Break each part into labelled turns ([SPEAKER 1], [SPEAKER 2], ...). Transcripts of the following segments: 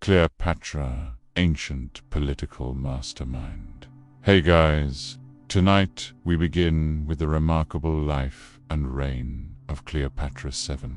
[SPEAKER 1] Cleopatra, ancient political mastermind. Hey guys, tonight we begin with the remarkable life and reign of Cleopatra VII,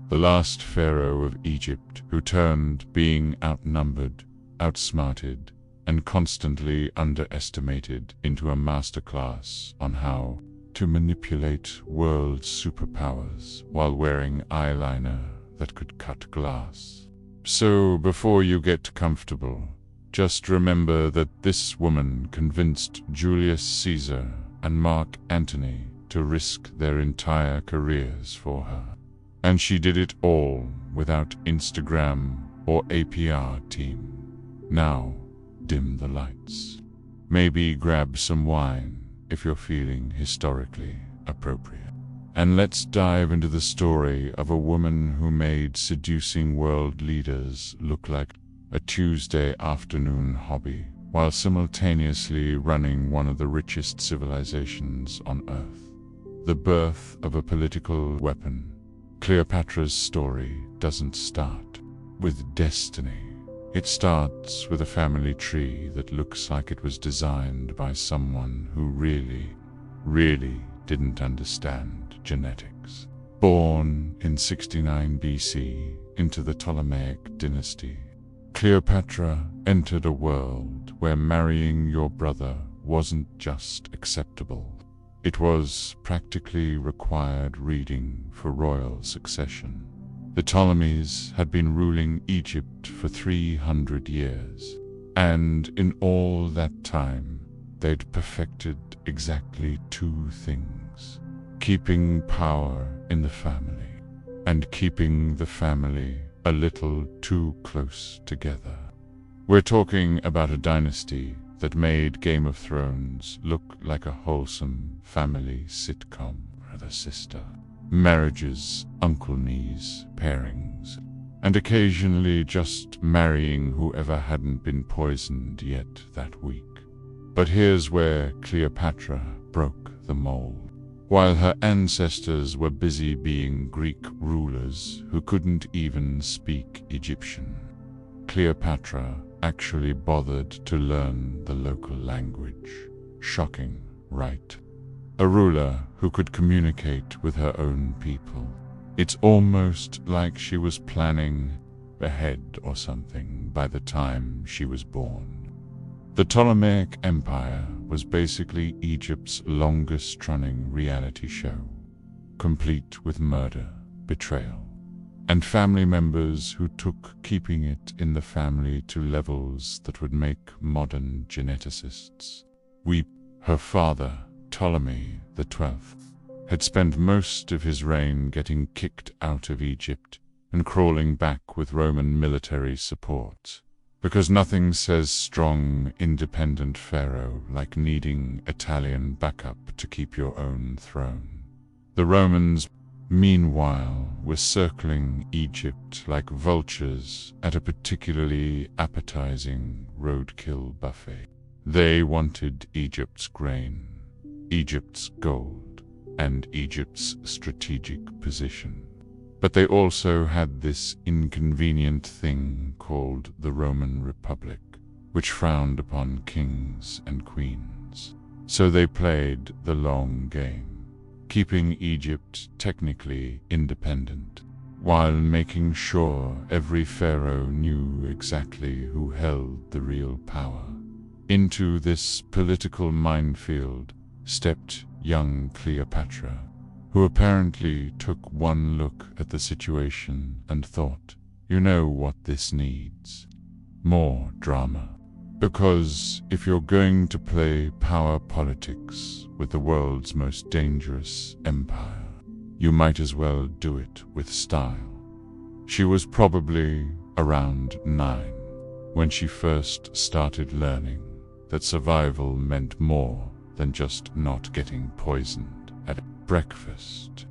[SPEAKER 1] the last pharaoh of Egypt who turned being outnumbered, outsmarted, and constantly underestimated into a masterclass on how to manipulate world superpowers while wearing eyeliner that could cut glass. So before you get comfortable, just remember that this woman convinced Julius Caesar and Mark Antony to risk their entire careers for her. And she did it all without Instagram or a PR team. Now, dim the lights. Maybe grab some wine if you're feeling historically appropriate. And let's dive into the story of a woman who made seducing world leaders look like a Tuesday afternoon hobby, while simultaneously running one of the richest civilizations on Earth. The birth of a political weapon. Cleopatra's story doesn't start with destiny. It starts with a family tree that looks like it was designed by someone who really didn't understand genetics. Born in 69 BC into the Ptolemaic dynasty, Cleopatra entered a world where marrying your brother wasn't just acceptable. It was practically required reading for royal succession. The Ptolemies had been ruling Egypt for 300 years, and in all that time, they'd perfected exactly two things: keeping power in the family, and keeping the family a little too close together. We're talking about a dynasty that made Game of Thrones look like a wholesome family sitcom with a sister. Marriages, unclemies, pairings, and occasionally just marrying whoever hadn't been poisoned yet that week. But here's where Cleopatra broke the mold. While her ancestors were busy being Greek rulers who couldn't even speak Egyptian, Cleopatra actually bothered to learn the local language. Shocking, right? A ruler who could communicate with her own people. It's almost like she was planning ahead or something by the time she was born. The Ptolemaic Empire was basically Egypt's longest-running reality show, complete with murder, betrayal, and family members who took keeping it in the family to levels that would make modern geneticists weep. Her father, Ptolemy XII, had spent most of his reign getting kicked out of Egypt and crawling back with Roman military support, because nothing says strong, independent pharaoh like needing Italian backup to keep your own throne. The Romans, meanwhile, were circling Egypt like vultures at a particularly appetizing roadkill buffet. They wanted Egypt's grain, Egypt's gold, and Egypt's strategic position. But they also had this inconvenient thing called the Roman Republic, which frowned upon kings and queens. So they played the long game, keeping Egypt technically independent, while making sure every pharaoh knew exactly who held the real power. Into this political minefield stepped young Cleopatra, who apparently took one look at the situation and thought, you know what this needs? More drama. Because if you're going to play power politics with the world's most dangerous empire, you might as well do it with style. She was probably around 9 when she first started learning that survival meant more than just not getting poisoned at breakfast.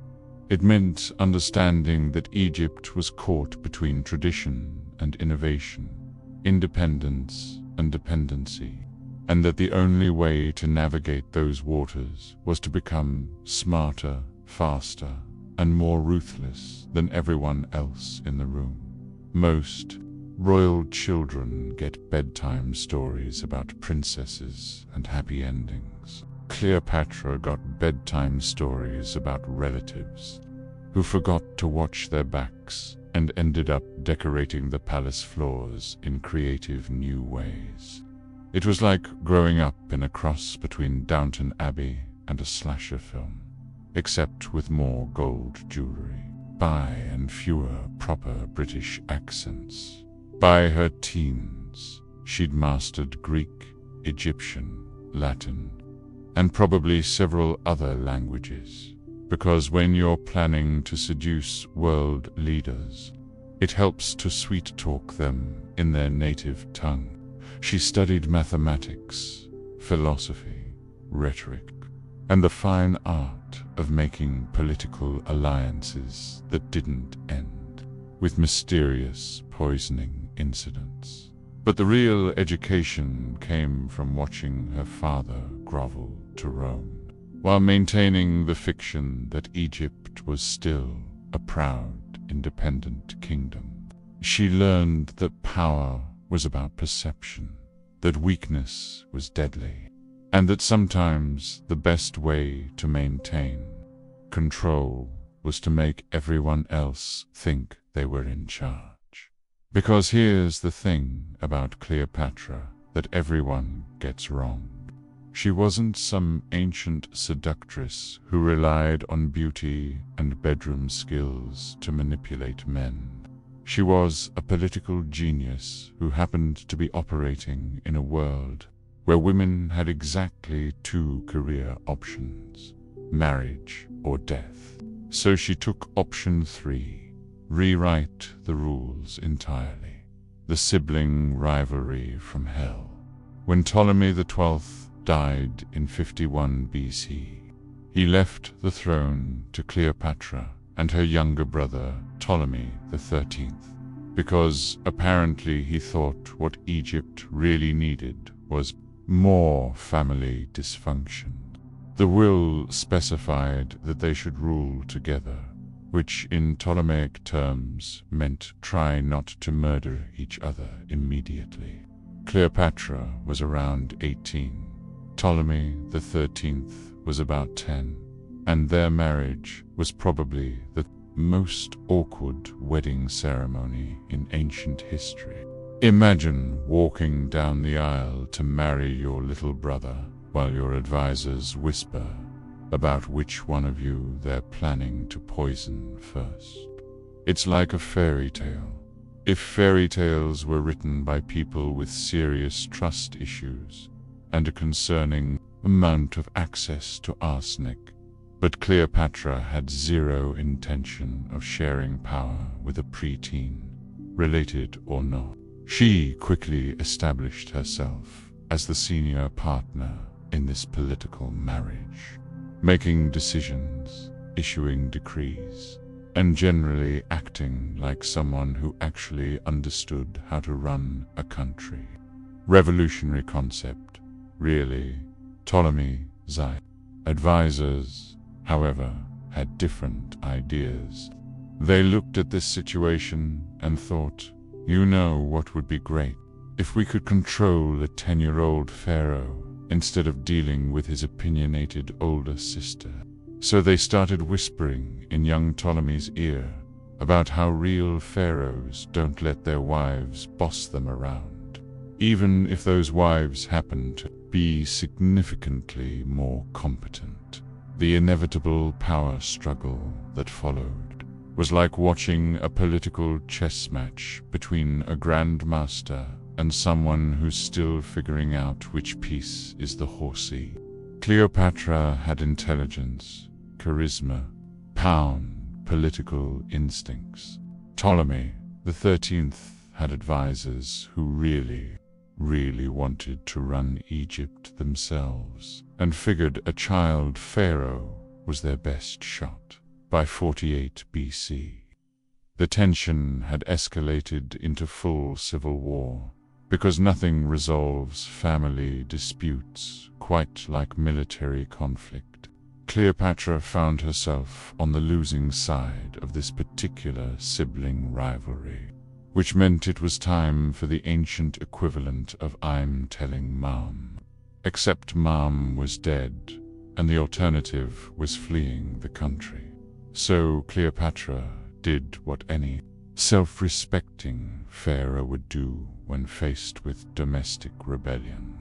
[SPEAKER 1] It meant understanding that Egypt was caught between tradition and innovation, independence and dependency, and that the only way to navigate those waters was to become smarter, faster, and more ruthless than everyone else in the room. Most royal children get bedtime stories about princesses and happy endings. Cleopatra got bedtime stories about relatives who forgot to watch their backs and ended up decorating the palace floors in creative new ways. It was like growing up in a cross between Downton Abbey and a slasher film, except with more gold jewelry, and fewer proper British accents. By her teens, she'd mastered Greek, Egyptian, Latin, and probably several other languages, because when you're planning to seduce world leaders, it helps to sweet-talk them in their native tongue. She studied mathematics, philosophy, rhetoric, and the fine art of making political alliances that didn't end with mysterious poisoning incidents. But the real education came from watching her father grovel to Rome, while maintaining the fiction that Egypt was still a proud, independent kingdom. She learned that power was about perception, that weakness was deadly, and that sometimes the best way to maintain control was to make everyone else think they were in charge. Because here's the thing about Cleopatra that everyone gets wrong. She wasn't some ancient seductress who relied on beauty and bedroom skills to manipulate men. She was a political genius who happened to be operating in a world where women had exactly two career options: marriage or death. So she took option 3, rewrite the rules entirely. The sibling rivalry from hell. When Ptolemy XII died in 51 BC, he left the throne to Cleopatra and her younger brother Ptolemy XIII, because apparently he thought what Egypt really needed was more family dysfunction. The will specified that they should rule together, which in Ptolemaic terms meant try not to murder each other immediately. Cleopatra was around 18, Ptolemy XIII was about 10, and their marriage was probably the most awkward wedding ceremony in ancient history. Imagine walking down the aisle to marry your little brother while your advisors whisper about which one of you they're planning to poison first. It's like a fairy tale. If fairy tales were written by people with serious trust issues and a concerning amount of access to arsenic. But Cleopatra had zero intention of sharing power with a preteen, related or not. She quickly established herself as the senior partner in this political marriage, making decisions, issuing decrees, and generally acting like someone who actually understood how to run a country. Revolutionary concept, really. Ptolemy's advisors, however, had different ideas. They looked at this situation and thought, you know what would be great? If we could control a 10-year-old pharaoh instead of dealing with his opinionated older sister. So they started whispering in young Ptolemy's ear about how real pharaohs don't let their wives boss them around, even if those wives happen to be significantly more competent. The inevitable power struggle that followed was like watching a political chess match between a grandmaster and someone who's still figuring out which piece is the horsey. Cleopatra had intelligence, charisma, political instincts. Ptolemy XIII had advisors who really wanted to run Egypt themselves, and figured a child pharaoh was their best shot. By 48 BC, the tension had escalated into full civil war, because nothing resolves family disputes quite like military conflict. Cleopatra found herself on the losing side of this particular sibling rivalry. which meant it was time for the ancient equivalent of "I'm telling Mom." Except Mom was dead, and the alternative was fleeing the country. So Cleopatra did what any self-respecting pharaoh would do when faced with domestic rebellion.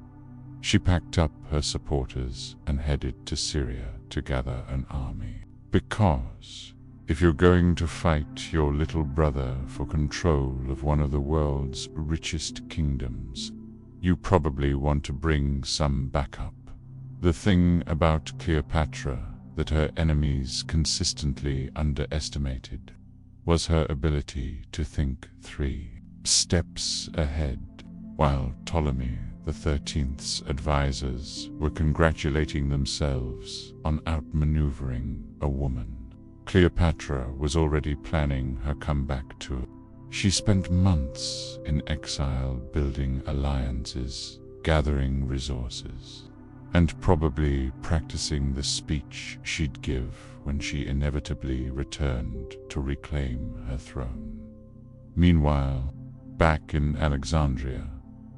[SPEAKER 1] She packed up her supporters and headed to Syria to gather an army. Because if you're going to fight your little brother for control of one of the world's richest kingdoms, you probably want to bring some backup. The thing about Cleopatra that her enemies consistently underestimated was her ability to think 3 steps ahead. While Ptolemy XIII's advisors were congratulating themselves on outmaneuvering a woman, Cleopatra was already planning her comeback tour. She spent months in exile building alliances, gathering resources, and probably practicing the speech she'd give when she inevitably returned to reclaim her throne. Meanwhile, back in Alexandria,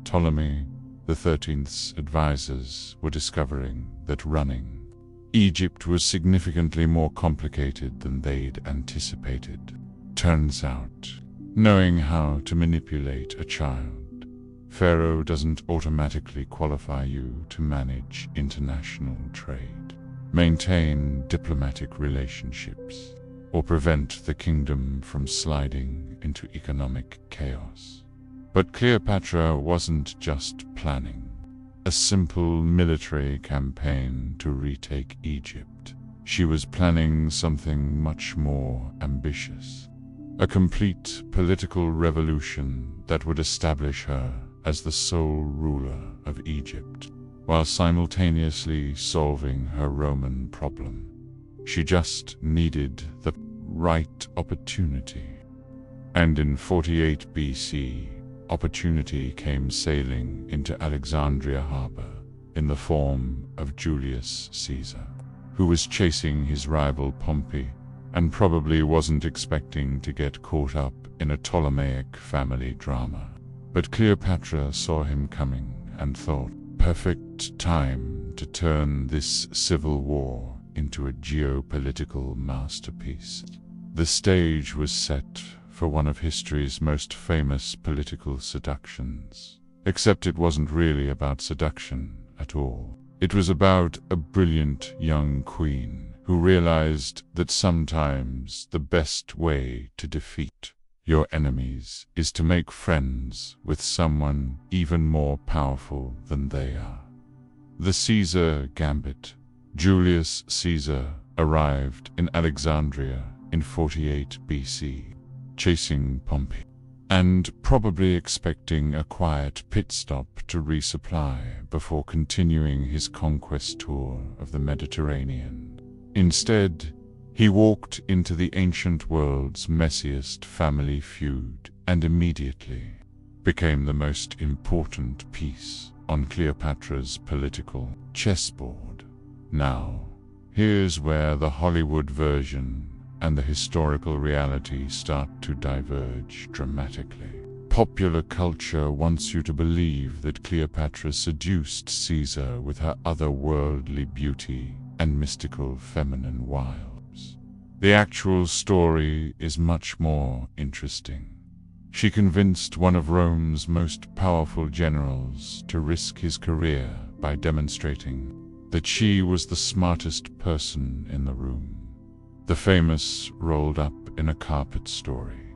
[SPEAKER 1] Ptolemy XIII's advisors were discovering that running Egypt was significantly more complicated than they'd anticipated. Turns out, knowing how to manipulate a child, Pharaoh doesn't automatically qualify you to manage international trade, maintain diplomatic relationships, or prevent the kingdom from sliding into economic chaos. But Cleopatra wasn't just planning a simple military campaign to retake Egypt. She was planning something much more ambitious, a complete political revolution that would establish her as the sole ruler of Egypt, while simultaneously solving her Roman problem. She just needed the right opportunity. And in 48 BC, opportunity came sailing into Alexandria harbor in the form of Julius Caesar, who was chasing his rival Pompey and probably wasn't expecting to get caught up in a Ptolemaic family drama. But Cleopatra saw him coming and thought, perfect time to turn this civil war into a geopolitical masterpiece. The stage was set for one of history's most famous political seductions. Except it wasn't really about seduction at all. It was about a brilliant young queen who realized that sometimes the best way to defeat your enemies is to make friends with someone even more powerful than they are. The Caesar Gambit. Julius Caesar arrived in Alexandria in 48 BC, chasing Pompey, and probably expecting a quiet pit stop to resupply before continuing his conquest tour of the Mediterranean. Instead, he walked into the ancient world's messiest family feud and immediately became the most important piece on Cleopatra's political chessboard. Now, here's where the Hollywood version and the historical reality start to diverge dramatically. Popular culture wants you to believe that Cleopatra seduced Caesar with her otherworldly beauty and mystical feminine wiles. The actual story is much more interesting. She convinced one of Rome's most powerful generals to risk his career by demonstrating that she was the smartest person in the room. The famous rolled up in a carpet story.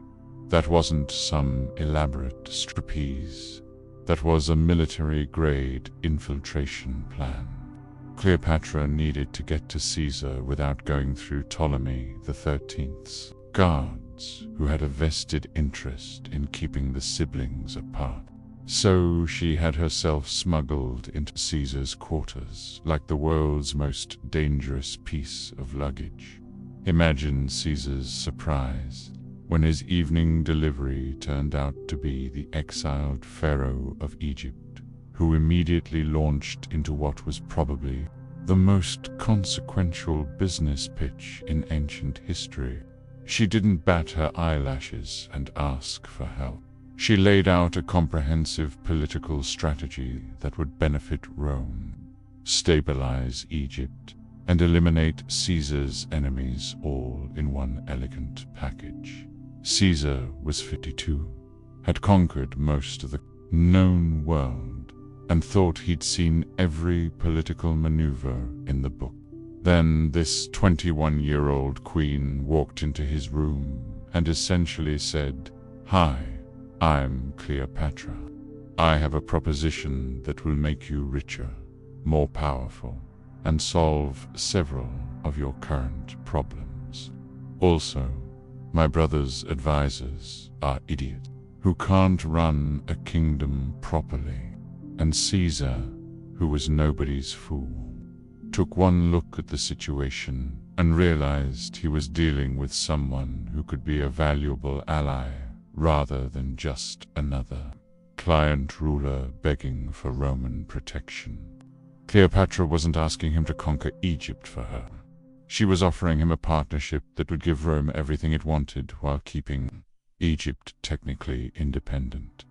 [SPEAKER 1] That wasn't some elaborate striptease. That was a military-grade infiltration plan. Cleopatra needed to get to Caesar without going through Ptolemy XIII's guards, who had a vested interest in keeping the siblings apart. So she had herself smuggled into Caesar's quarters like the world's most dangerous piece of luggage. Imagine Caesar's surprise when his evening delivery turned out to be the exiled pharaoh of Egypt, who immediately launched into what was probably the most consequential business pitch in ancient history. She didn't bat her eyelashes and ask for help. She laid out a comprehensive political strategy that would benefit Rome, stabilize Egypt, and eliminate Caesar's enemies all in one elegant package. Caesar was 52, had conquered most of the known world, and thought he'd seen every political maneuver in the book. Then this 21-year-old queen walked into his room and essentially said, "Hi, I'm Cleopatra. I have a proposition that will make you richer, more powerful, and solve several of your current problems. Also, my brother's advisors are idiots who can't run a kingdom properly." And Caesar, who was nobody's fool, took one look at the situation and realized he was dealing with someone who could be a valuable ally rather than just another client ruler begging for Roman protection. Cleopatra wasn't asking him to conquer Egypt for her. She was offering him a partnership that would give Rome everything it wanted while keeping Egypt technically independent.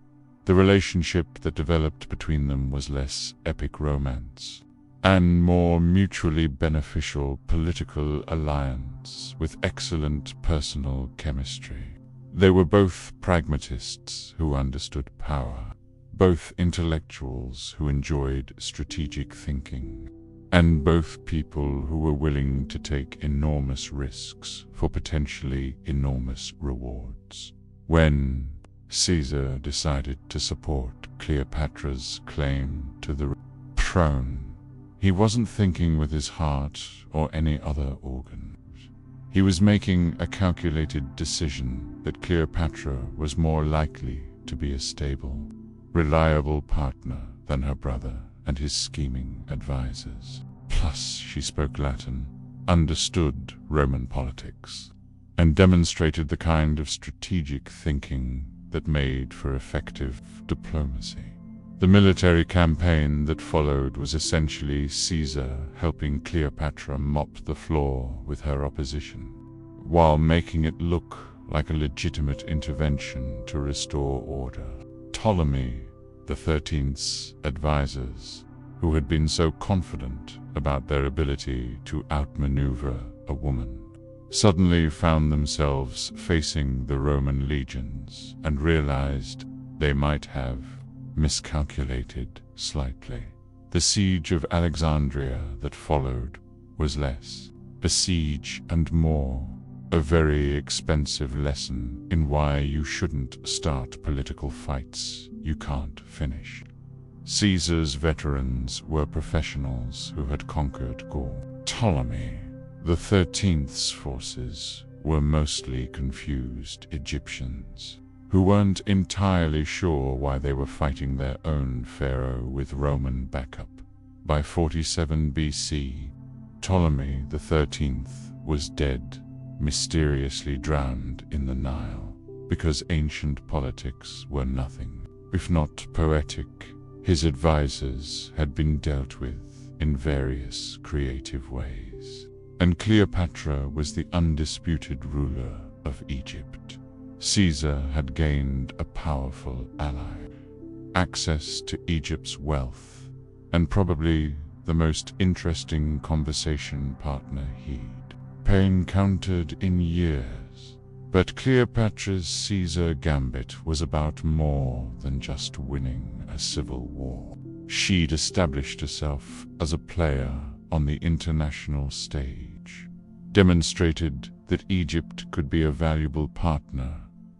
[SPEAKER 1] The relationship that developed between them was less epic romance and more mutually beneficial political alliance with excellent personal chemistry. They were both pragmatists who understood power, both intellectuals who enjoyed strategic thinking, and both people who were willing to take enormous risks for potentially enormous rewards. When Caesar decided to support Cleopatra's claim to the throne, he wasn't thinking with his heart or any other organs. He was making a calculated decision that Cleopatra was more likely to be a stable, reliable partner than her brother and his scheming advisors. Plus, she spoke Latin, understood Roman politics, and demonstrated the kind of strategic thinking that made for effective diplomacy. The military campaign that followed was essentially Caesar helping Cleopatra mop the floor with her opposition, while making it look like a legitimate intervention to restore order. Ptolemy the 13th's advisors, who had been so confident about their ability to outmaneuver a woman, suddenly found themselves facing the Roman legions and realized they might have miscalculated slightly. The siege of Alexandria that followed was less a siege and more a very expensive lesson in why you shouldn't start political fights you can't finish. Caesar's veterans were professionals who had conquered Gaul. Ptolemy the 13th's forces were mostly confused Egyptians who weren't entirely sure why they were fighting their own pharaoh with Roman backup. By 47 BC, Ptolemy the 13th was dead, mysteriously drowned in the Nile, because ancient politics were nothing if not poetic. His advisors had been dealt with in various creative ways, and Cleopatra was the undisputed ruler of Egypt. Caesar had gained a powerful ally, access to Egypt's wealth, and probably the most interesting conversation partner he'd encountered in years. But Cleopatra's Caesar gambit was about more than just winning a civil war. She'd established herself as a player on the international stage, demonstrated that Egypt could be a valuable partner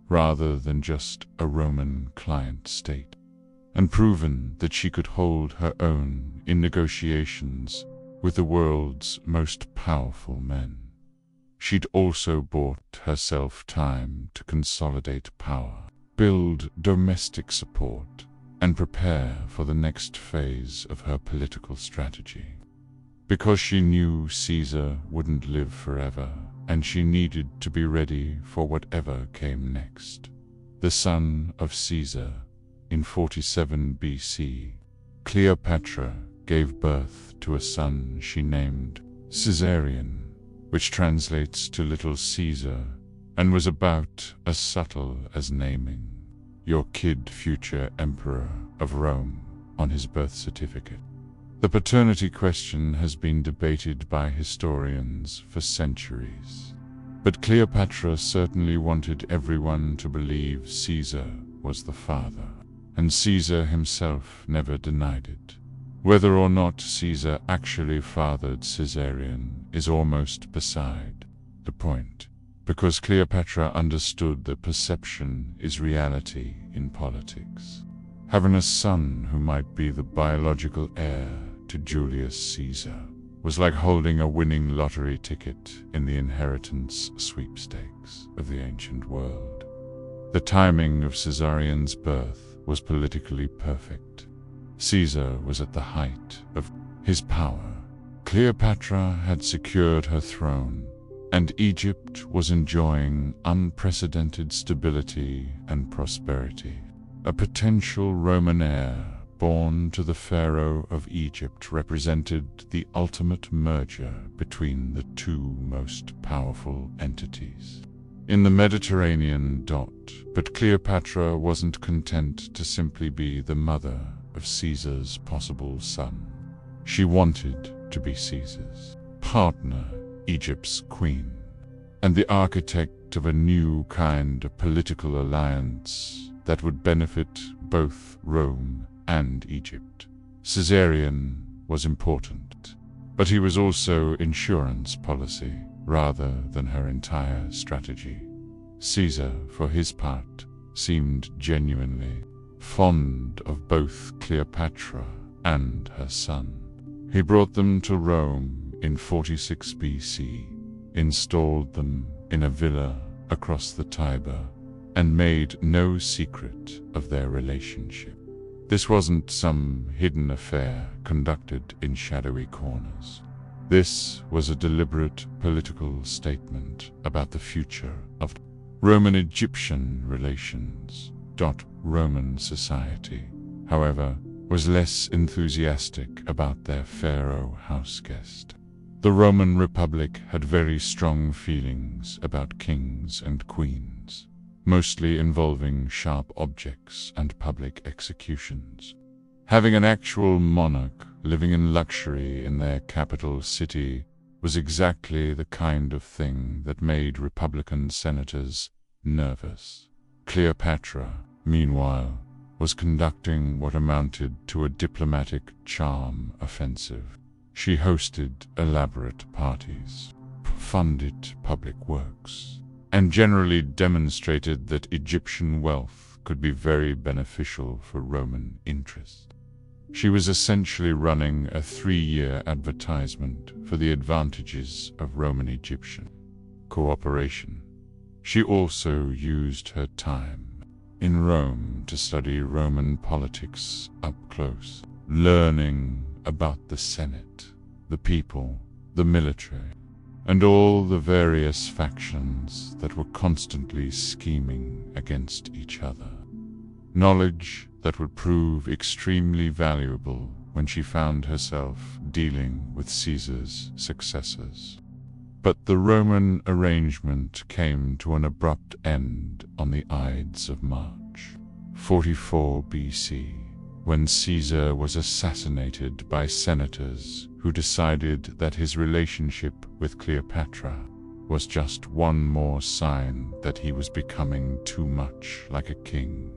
[SPEAKER 1] rather than just a Roman client state, and proven that she could hold her own in negotiations with the world's most powerful men. She'd also bought herself time to consolidate power, build domestic support, and prepare for the next phase of her political strategy. Because she knew Caesar wouldn't live forever, and she needed to be ready for whatever came next. The son of Caesar, in 47 BC, Cleopatra gave birth to a son she named Caesarion, which translates to Little Caesar and was about as subtle as naming your kid future emperor of Rome on his birth certificate. The paternity question has been debated by historians for centuries, but Cleopatra certainly wanted everyone to believe Caesar was the father, and Caesar himself never denied it. Whether or not Caesar actually fathered Caesarion is almost beside the point, because Cleopatra understood that perception is reality in politics. Having a son who might be the biological heir to Julius Caesar was like holding a winning lottery ticket in the inheritance sweepstakes of the ancient world. The timing of Caesarion's birth was politically perfect. Caesar was at the height of his power. Cleopatra had secured her throne, and Egypt was enjoying unprecedented stability and prosperity. A potential Roman heir born to the Pharaoh of Egypt represented the ultimate merger between the two most powerful entities in the Mediterranean. But Cleopatra wasn't content to simply be the mother of Caesar's possible son. She wanted to be Caesar's partner, Egypt's queen, and the architect of a new kind of political alliance that would benefit both Rome and Egypt. Caesarion was important, but he was also insurance policy rather than her entire strategy. Caesar, for his part, seemed genuinely fond of both Cleopatra and her son. He brought them to Rome in 46 BC, installed them in a villa across the Tiber, and made no secret of their relationship. This wasn't some hidden affair conducted in shadowy corners. This was a deliberate political statement about the future of Roman-Egyptian relations. Roman society, however, was less enthusiastic about their pharaoh houseguest. The Roman Republic had very strong feelings about kings and queens, mostly involving sharp objects and public executions. Having an actual monarch living in luxury in their capital city was exactly the kind of thing that made Republican senators nervous. Cleopatra, meanwhile, was conducting what amounted to a diplomatic charm offensive. She hosted elaborate parties, funded public works, and generally demonstrated that Egyptian wealth could be very beneficial for Roman interests. She was essentially running a 3-year advertisement for the advantages of Roman-Egyptian cooperation. She also used her time in Rome to study Roman politics up close, learning about the Senate, the people, the military, and all the various factions that were constantly scheming against each other. Knowledge that would prove extremely valuable when she found herself dealing with Caesar's successors. But the Roman arrangement came to an abrupt end on the Ides of March, 44 BC, when Caesar was assassinated by senators who decided that his relationship with Cleopatra was just one more sign that he was becoming too much like a king.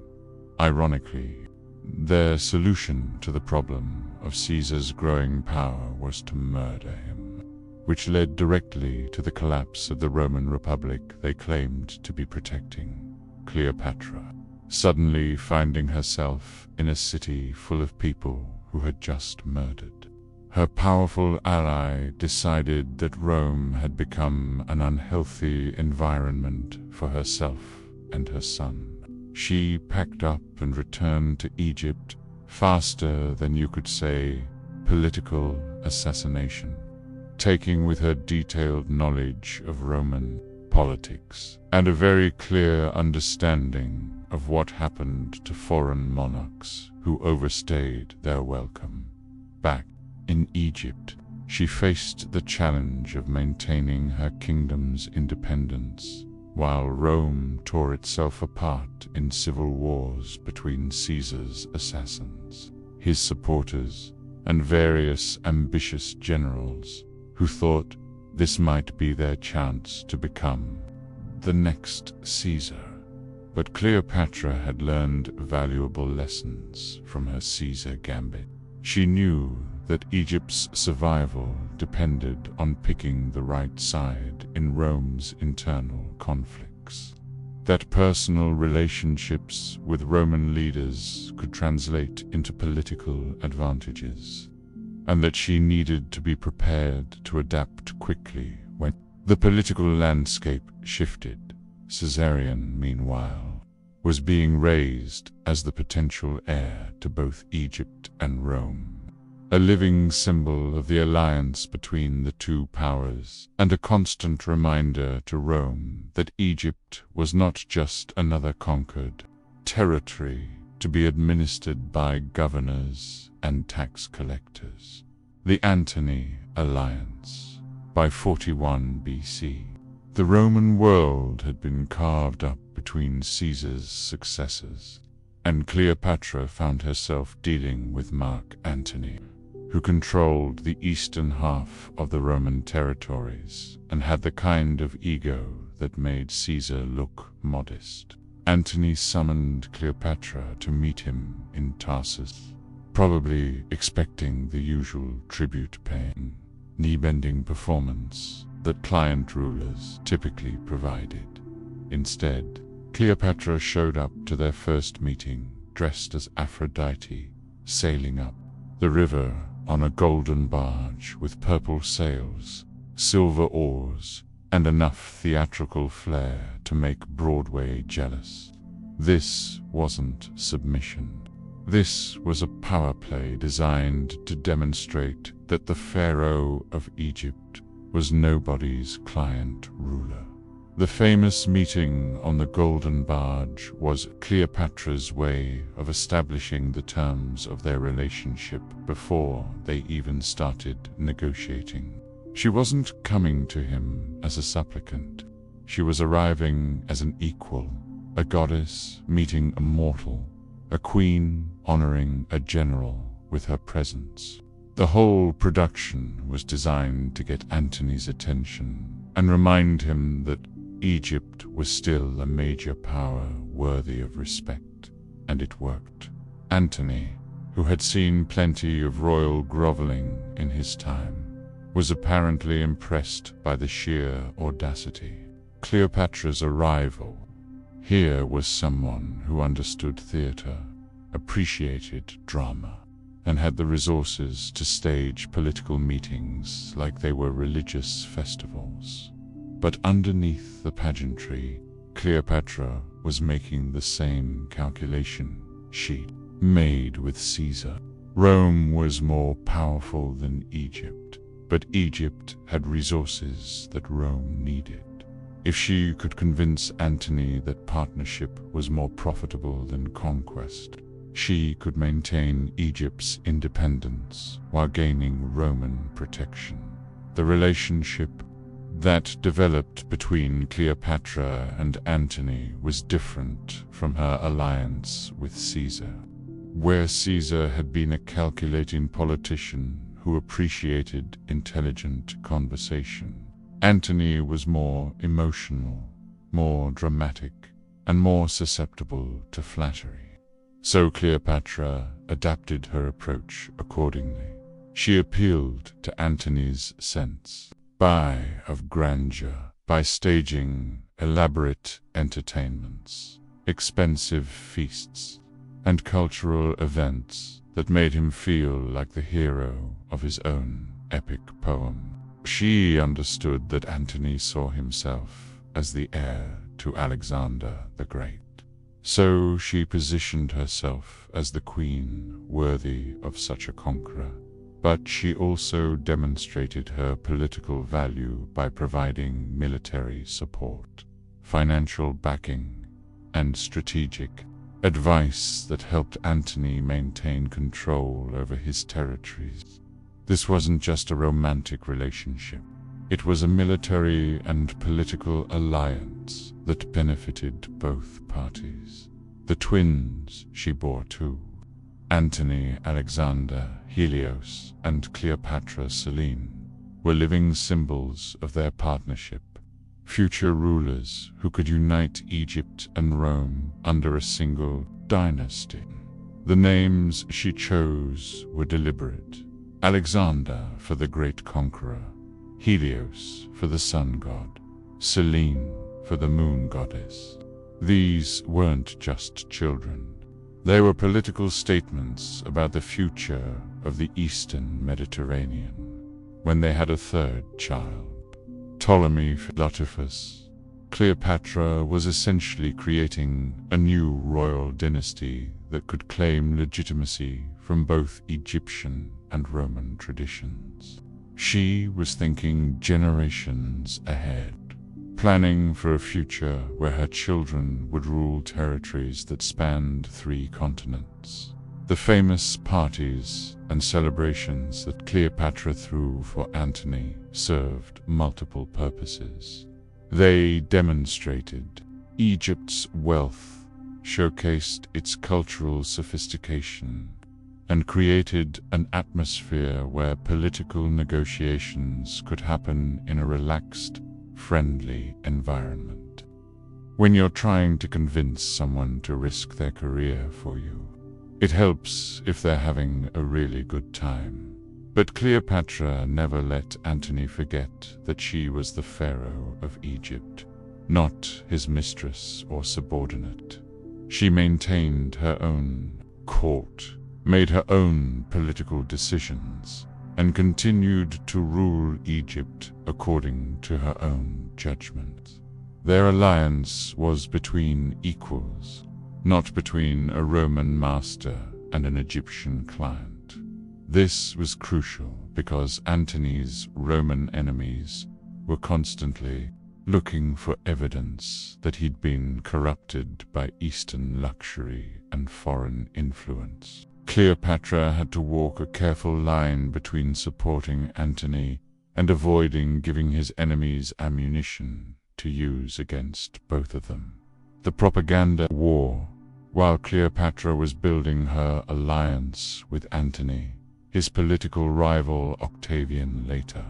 [SPEAKER 1] Ironically, their solution to the problem of Caesar's growing power was to murder him, which led directly to the collapse of the Roman Republic they claimed to be protecting. Cleopatra, suddenly finding herself in a city full of people who had just murdered. Her powerful ally decided that Rome had become an unhealthy environment for herself and her son. She packed up and returned to Egypt faster than you could say political assassination, taking with her detailed knowledge of Roman politics and a very clear understanding of what happened to foreign monarchs who overstayed their welcome. Back in Egypt, she faced the challenge of maintaining her kingdom's independence while Rome tore itself apart in civil wars between Caesar's assassins, his supporters, and various ambitious generals who thought this might be their chance to become the next Caesar. But Cleopatra had learned valuable lessons from her Caesar gambit. She knew that Egypt's survival depended on picking the right side in Rome's internal conflicts, that personal relationships with Roman leaders could translate into political advantages, and that she needed to be prepared to adapt quickly when the political landscape shifted. Caesarion, meanwhile, was being raised as the potential heir to both Egypt and Rome, a living symbol of the alliance between the two powers, and a constant reminder to Rome that Egypt was not just another conquered territory to be administered by governors and tax collectors. The Antony alliance. By 41 BC, the Roman world had been carved up between Caesar's successors, and Cleopatra found herself dealing with Mark Antony, who controlled the eastern half of the Roman territories and had the kind of ego that made Caesar look modest. Antony summoned Cleopatra to meet him in Tarsus, probably expecting the usual tribute-paying, knee-bending performance that client rulers typically provided. Instead, Cleopatra showed up to their first meeting dressed as Aphrodite, sailing up the river on a golden barge with purple sails, silver oars, and enough theatrical flair to make Broadway jealous. This wasn't submission. This was a power play designed to demonstrate that the Pharaoh of Egypt was nobody's client ruler. The famous meeting on the Golden Barge was Cleopatra's way of establishing the terms of their relationship before they even started negotiating. She wasn't coming to him as a supplicant. She was arriving as an equal, a goddess meeting a mortal, a queen honoring a general with her presence. The whole production was designed to get Antony's attention and remind him that Egypt was still a major power worthy of respect, and it worked. Antony, who had seen plenty of royal groveling in his time, was apparently impressed by the sheer audacity. Cleopatra's arrival. Here was someone who understood theater, appreciated drama, and had the resources to stage political meetings like they were religious festivals. But underneath the pageantry, Cleopatra was making the same calculation she'd made with Caesar. Rome was more powerful than Egypt, but Egypt had resources that Rome needed. If she could convince Antony that partnership was more profitable than conquest, she could maintain Egypt's independence while gaining Roman protection. The relationship that developed between Cleopatra and Antony was different from her alliance with Caesar. Where Caesar had been a calculating politician who appreciated intelligent conversation, Antony was more emotional, more dramatic, and more susceptible to flattery. So Cleopatra adapted her approach accordingly. She appealed to Antony's sense of grandeur by staging elaborate entertainments, expensive feasts, and cultural events that made him feel like the hero of his own epic poem. She understood that Antony saw himself as the heir to Alexander the Great. So she positioned herself as the queen worthy of such a conqueror. But she also demonstrated her political value by providing military support, financial backing, and strategic advice that helped Antony maintain control over his territories. This wasn't just a romantic relationship. It was a military and political alliance that benefited both parties. The twins she bore too, Antony Alexander Helios and Cleopatra Selene, were living symbols of their partnership, future rulers who could unite Egypt and Rome under a single dynasty. The names she chose were deliberate: Alexander for the great conqueror, Helios for the sun god, Selene for the moon goddess. These weren't just children. They were political statements about the future of the Eastern Mediterranean. When they had a third child, Ptolemy Philotophus, Cleopatra was essentially creating a new royal dynasty that could claim legitimacy from both Egyptian and Roman traditions. She was thinking generations ahead, planning for a future where her children would rule territories that spanned 3 continents. The famous parties and celebrations that Cleopatra threw for Antony served multiple purposes. They demonstrated Egypt's wealth, showcased its cultural sophistication, and created an atmosphere where political negotiations could happen in a relaxed, friendly environment. When you're trying to convince someone to risk their career for you, it helps if they're having a really good time. But Cleopatra never let Antony forget that she was the pharaoh of Egypt, not his mistress or subordinate. She maintained her own court, made her own political decisions, and continued to rule Egypt according to her own judgment. Their alliance was between equals, not between a Roman master and an Egyptian client. This was crucial because Antony's Roman enemies were constantly looking for evidence that he'd been corrupted by Eastern luxury and foreign influence. Cleopatra had to walk a careful line between supporting Antony and avoiding giving his enemies ammunition to use against both of them. The propaganda war, while Cleopatra was building her alliance with Antony, his political rival Octavian later,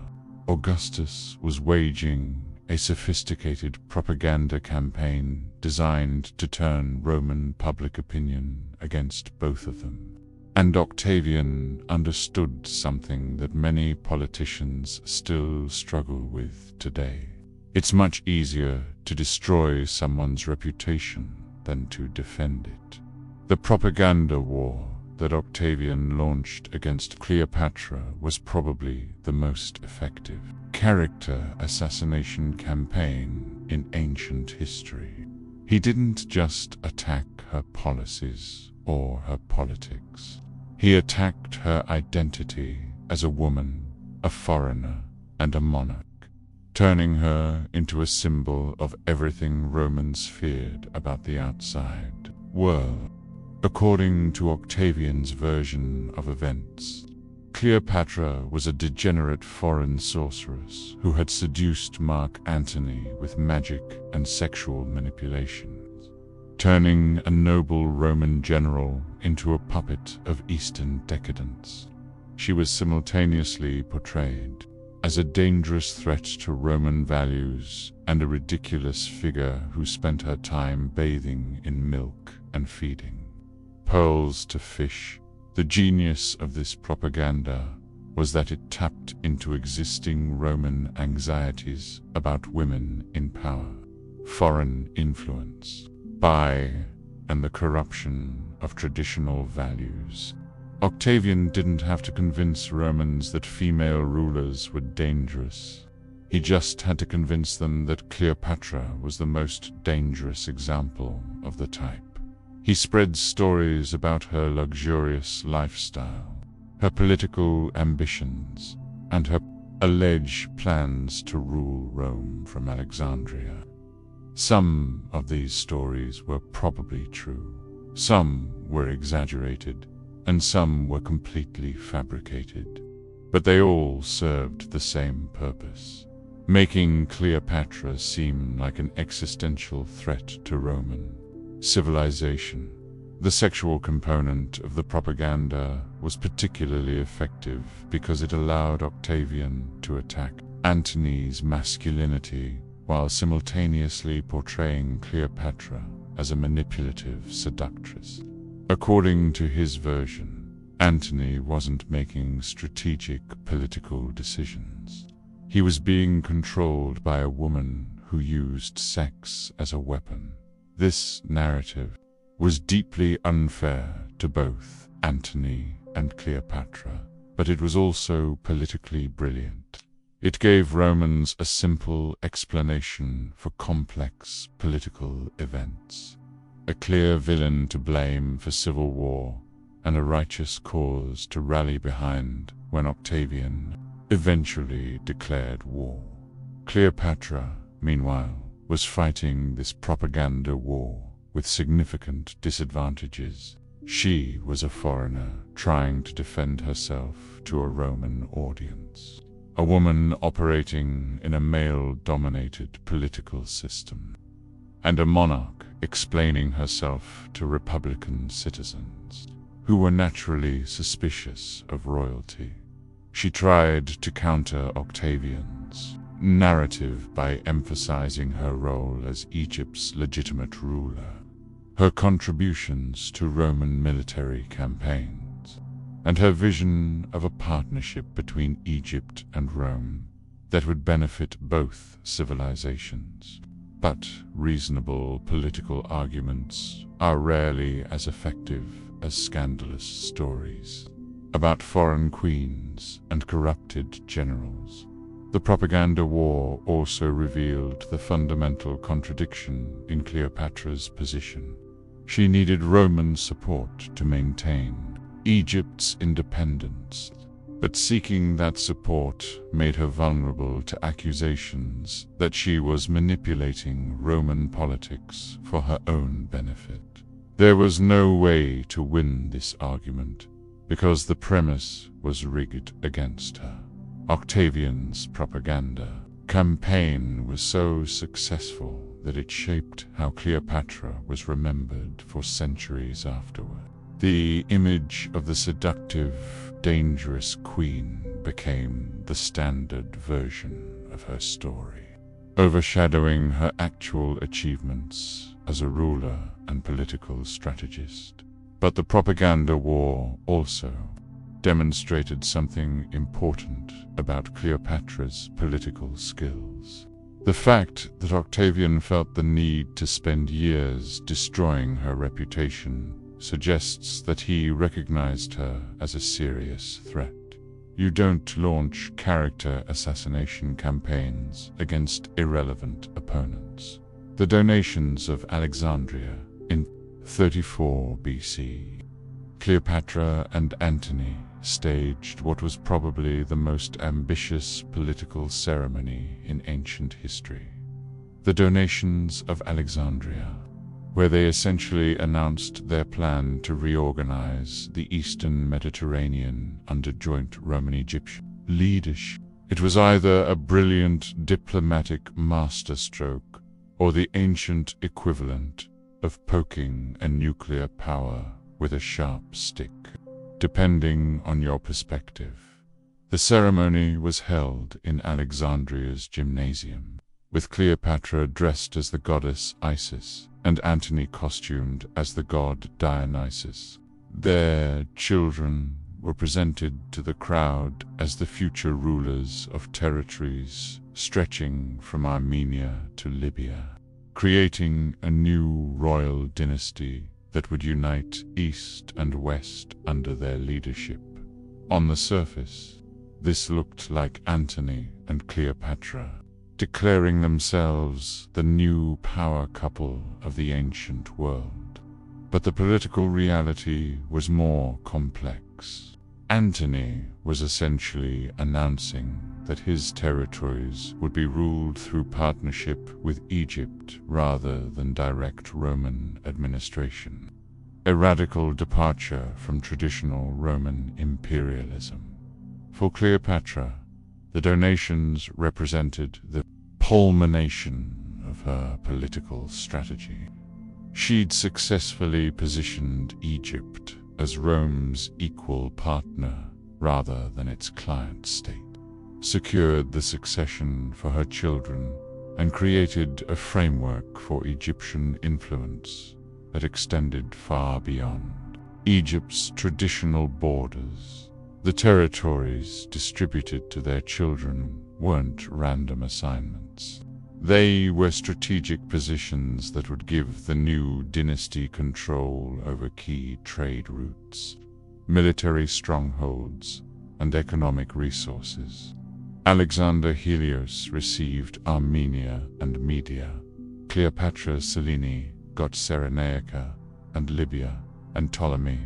[SPEAKER 1] Augustus was waging a sophisticated propaganda campaign designed to turn Roman public opinion against both of them. And Octavian understood something that many politicians still struggle with today. It's much easier to destroy someone's reputation than to defend it. The propaganda war that Octavian launched against Cleopatra was probably the most effective character assassination campaign in ancient history. He didn't just attack her policies or her politics. He attacked her identity as a woman, a foreigner, and a monarch, turning her into a symbol of everything Romans feared about the outside world. According to Octavian's version of events, Cleopatra was a degenerate foreign sorceress who had seduced Mark Antony with magic and sexual manipulations, turning a noble Roman general into a puppet of Eastern decadence. She was simultaneously portrayed as a dangerous threat to Roman values and a ridiculous figure who spent her time bathing in milk and feeding pearls to fish. The genius of this propaganda was that it tapped into existing Roman anxieties about women in power, foreign influence, and the corruption of traditional values. Octavian didn't have to convince Romans that female rulers were dangerous. He just had to convince them that Cleopatra was the most dangerous example of the type. He spread stories about her luxurious lifestyle, her political ambitions, and her alleged plans to rule Rome from Alexandria. Some of these stories were probably true, some were exaggerated, and some were completely fabricated. But they all served the same purpose: making Cleopatra seem like an existential threat to Roman civilization. The sexual component of the propaganda was particularly effective because it allowed Octavian to attack Antony's masculinity while simultaneously portraying Cleopatra as a manipulative seductress. According to his version, Antony wasn't making strategic political decisions. He was being controlled by a woman who used sex as a weapon. This narrative was deeply unfair to both Antony and Cleopatra, but it was also politically brilliant. It gave Romans a simple explanation for complex political events, a clear villain to blame for civil war, and a righteous cause to rally behind when Octavian eventually declared war. Cleopatra, meanwhile, was fighting this propaganda war with significant disadvantages. She was a foreigner trying to defend herself to a Roman audience, a woman operating in a male-dominated political system, and a monarch explaining herself to Republican citizens who were naturally suspicious of royalty. She tried to counter Octavian's narrative by emphasizing her role as Egypt's legitimate ruler, her contributions to Roman military campaigns, and her vision of a partnership between Egypt and Rome that would benefit both civilizations. But reasonable political arguments are rarely as effective as scandalous stories about foreign queens and corrupted generals. The propaganda war also revealed the fundamental contradiction in Cleopatra's position. She needed Roman support to maintain Egypt's independence, but seeking that support made her vulnerable to accusations that she was manipulating Roman politics for her own benefit. There was no way to win this argument because the premise was rigged against her. Octavian's propaganda campaign was so successful that it shaped how Cleopatra was remembered for centuries afterward. The image of the seductive, dangerous queen became the standard version of her story, overshadowing her actual achievements as a ruler and political strategist. But the propaganda war also demonstrated something important about Cleopatra's political skills. The fact that Octavian felt the need to spend years destroying her reputation suggests that he recognized her as a serious threat. You don't launch character assassination campaigns against irrelevant opponents. The donations of Alexandria in 34 BC. Cleopatra and Antony staged what was probably the most ambitious political ceremony in ancient history. The donations of Alexandria, where they essentially announced their plan to reorganize the Eastern Mediterranean under joint Roman-Egyptian leadership. It was either a brilliant diplomatic masterstroke or the ancient equivalent of poking a nuclear power with a sharp stick, depending on your perspective. The ceremony was held in Alexandria's gymnasium, with Cleopatra dressed as the goddess Isis and Antony costumed as the god Dionysus. Their children were presented to the crowd as the future rulers of territories stretching from Armenia to Libya, creating a new royal dynasty that would unite East and West under their leadership. On the surface, this looked like Antony and Cleopatra, declaring themselves the new power couple of the ancient world. But the political reality was more complex. Antony was essentially announcing that his territories would be ruled through partnership with Egypt rather than direct Roman administration, a radical departure from traditional Roman imperialism. For Cleopatra, The donations represented the culmination of her political strategy. She'd successfully positioned Egypt as Rome's equal partner rather than its client state, secured the succession for her children, and created a framework for Egyptian influence that extended far beyond Egypt's traditional borders. The territories distributed to their children weren't random assignments. They were strategic positions that would give the new dynasty control over key trade routes, military strongholds, and economic resources. Alexander Helios received Armenia and Media. Cleopatra Selene got Cyrenaica and Libya, and Ptolemy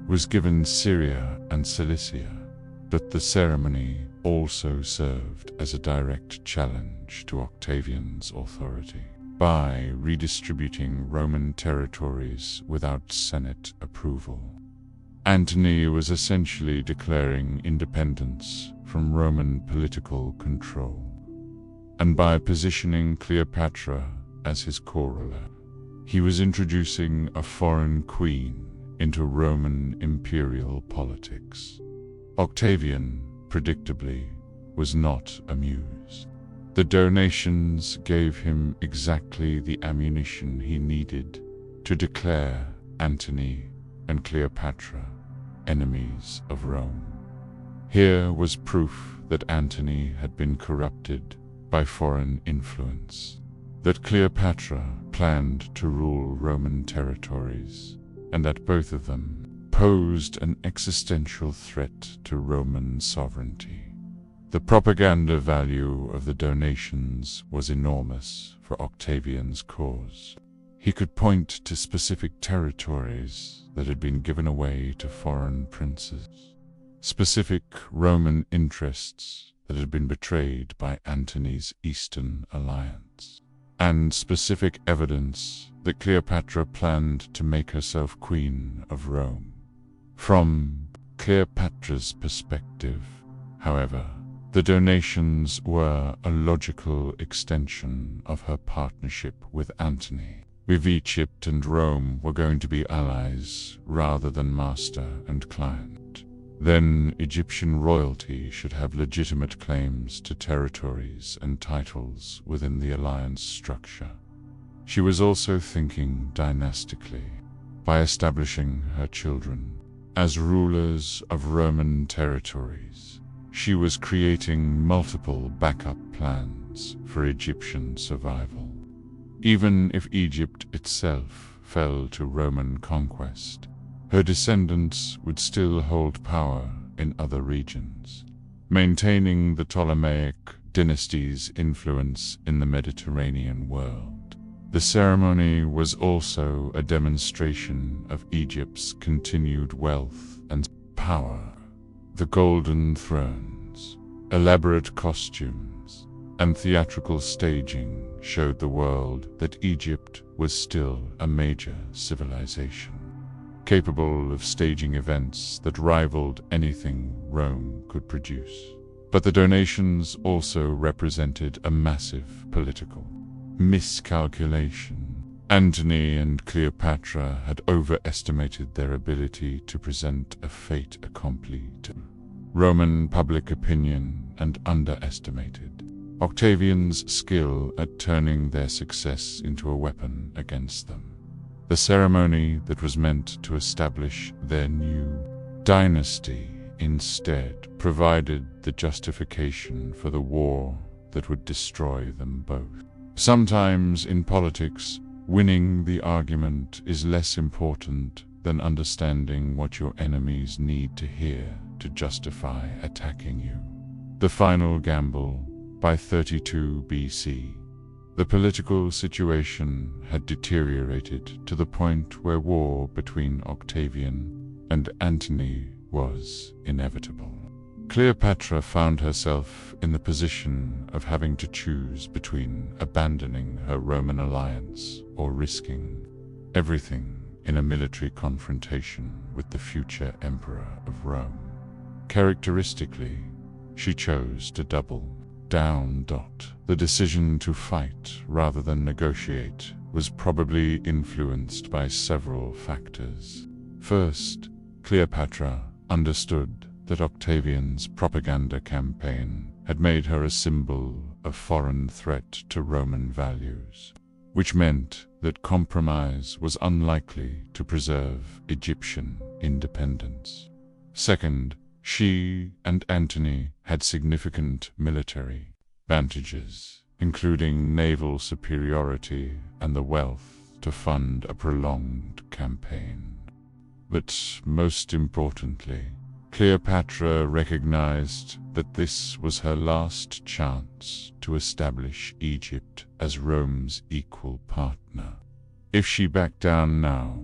[SPEAKER 1] was given Syria and Cilicia. But the ceremony also served as a direct challenge to Octavian's authority by redistributing Roman territories without Senate approval. Antony was essentially declaring independence from Roman political control, and by positioning Cleopatra as his corollary, he was introducing a foreign queen into Roman imperial politics. Octavian, predictably, was not amused. The donations gave him exactly the ammunition he needed to declare Antony and Cleopatra enemies of Rome. Here was proof that Antony had been corrupted by foreign influence, that Cleopatra planned to rule Roman territories, and that both of them posed an existential threat to Roman sovereignty. The propaganda value of the donations was enormous for Octavian's cause. He could point to specific territories that had been given away to foreign princes, specific Roman interests that had been betrayed by Antony's Eastern alliance, and specific evidence that Cleopatra planned to make herself Queen of Rome. From Cleopatra's perspective, however, the donations were a logical extension of her partnership with Antony. If Egypt and Rome were going to be allies rather than master and client, then Egyptian royalty should have legitimate claims to territories and titles within the alliance structure. She was also thinking dynastically, by establishing her children as rulers of Roman territories. She was creating multiple backup plans for Egyptian survival. Even if Egypt itself fell to Roman conquest, her descendants would still hold power in other regions, maintaining the Ptolemaic dynasty's influence in the Mediterranean world. The ceremony was also a demonstration of Egypt's continued wealth and power. The golden thrones, elaborate costumes, and theatrical staging showed the world that Egypt was still a major civilization, capable of staging events that rivaled anything Rome could produce. But the donations also represented a massive political miscalculation. Antony and Cleopatra had overestimated their ability to present a fait accompli to Roman public opinion and underestimated Octavian's skill at turning their success into a weapon against them. The ceremony that was meant to establish their new dynasty instead provided the justification for the war that would destroy them both. Sometimes in politics, winning the argument is less important than understanding what your enemies need to hear to justify attacking you. The final gamble. By 32 BC, the political situation had deteriorated to the point where war between Octavian and Antony was inevitable. Cleopatra found herself in the position of having to choose between abandoning her Roman alliance or risking everything in a military confrontation with the future emperor of Rome. Characteristically, she chose to double down. The decision to fight rather than negotiate was probably influenced by several factors. First, Cleopatra understood that Octavian's propaganda campaign had made her a symbol of foreign threat to Roman values, which meant that compromise was unlikely to preserve Egyptian independence. Second, she and Antony had significant military advantages, including naval superiority and the wealth to fund a prolonged campaign. But most importantly, Cleopatra recognized that this was her last chance to establish Egypt as Rome's equal partner. If she backed down now,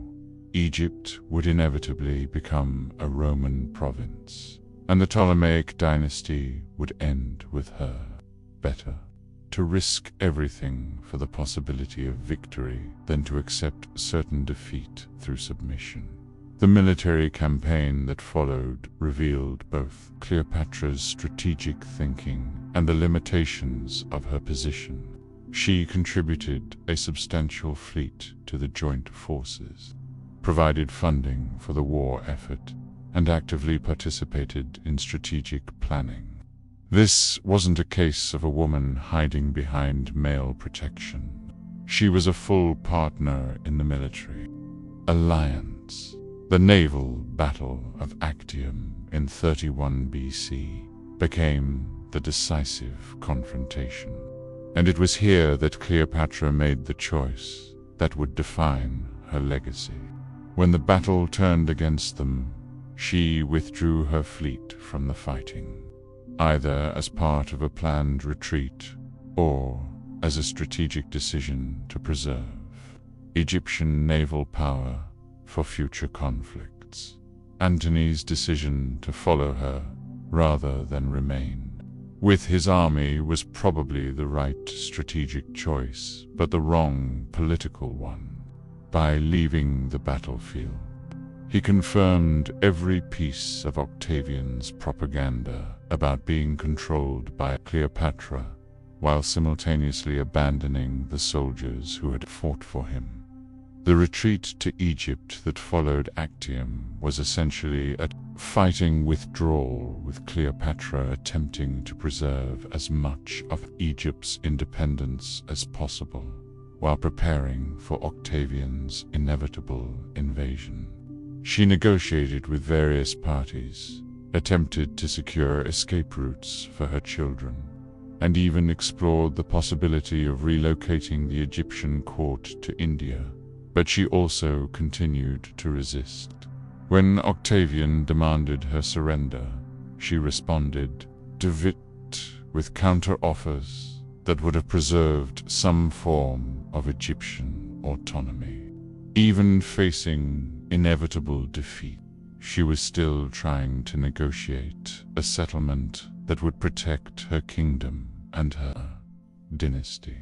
[SPEAKER 1] Egypt would inevitably become a Roman province, and the Ptolemaic dynasty would end with her. Better to risk everything for the possibility of victory than to accept certain defeat through submission. The military campaign that followed revealed both Cleopatra's strategic thinking and the limitations of her position. She contributed a substantial fleet to the joint forces, provided funding for the war effort, and actively participated in strategic planning. This wasn't a case of a woman hiding behind male protection. She was a full partner in the military alliance. The naval battle of Actium in 31 BC became the decisive confrontation, and it was here that Cleopatra made the choice that would define her legacy. When the battle turned against them, she withdrew her fleet from the fighting, either as part of a planned retreat or as a strategic decision to preserve Egyptian naval power for future conflicts. Antony's decision to follow her rather than remain with his army was probably the right strategic choice, but the wrong political one. By leaving the battlefield, he confirmed every piece of Octavian's propaganda about being controlled by Cleopatra, while simultaneously abandoning the soldiers who had fought for him. The retreat to Egypt that followed Actium was essentially a fighting withdrawal, with Cleopatra attempting to preserve as much of Egypt's independence as possible, while preparing for Octavian's inevitable invasion. She negotiated with various parties, attempted to secure escape routes for her children, and even explored the possibility of relocating the Egyptian court to India. But she also continued to resist. When Octavian demanded her surrender, she responded to it with counter-offers that would have preserved some form of Egyptian autonomy. Even facing inevitable defeat, she was still trying to negotiate a settlement that would protect her kingdom and her dynasty.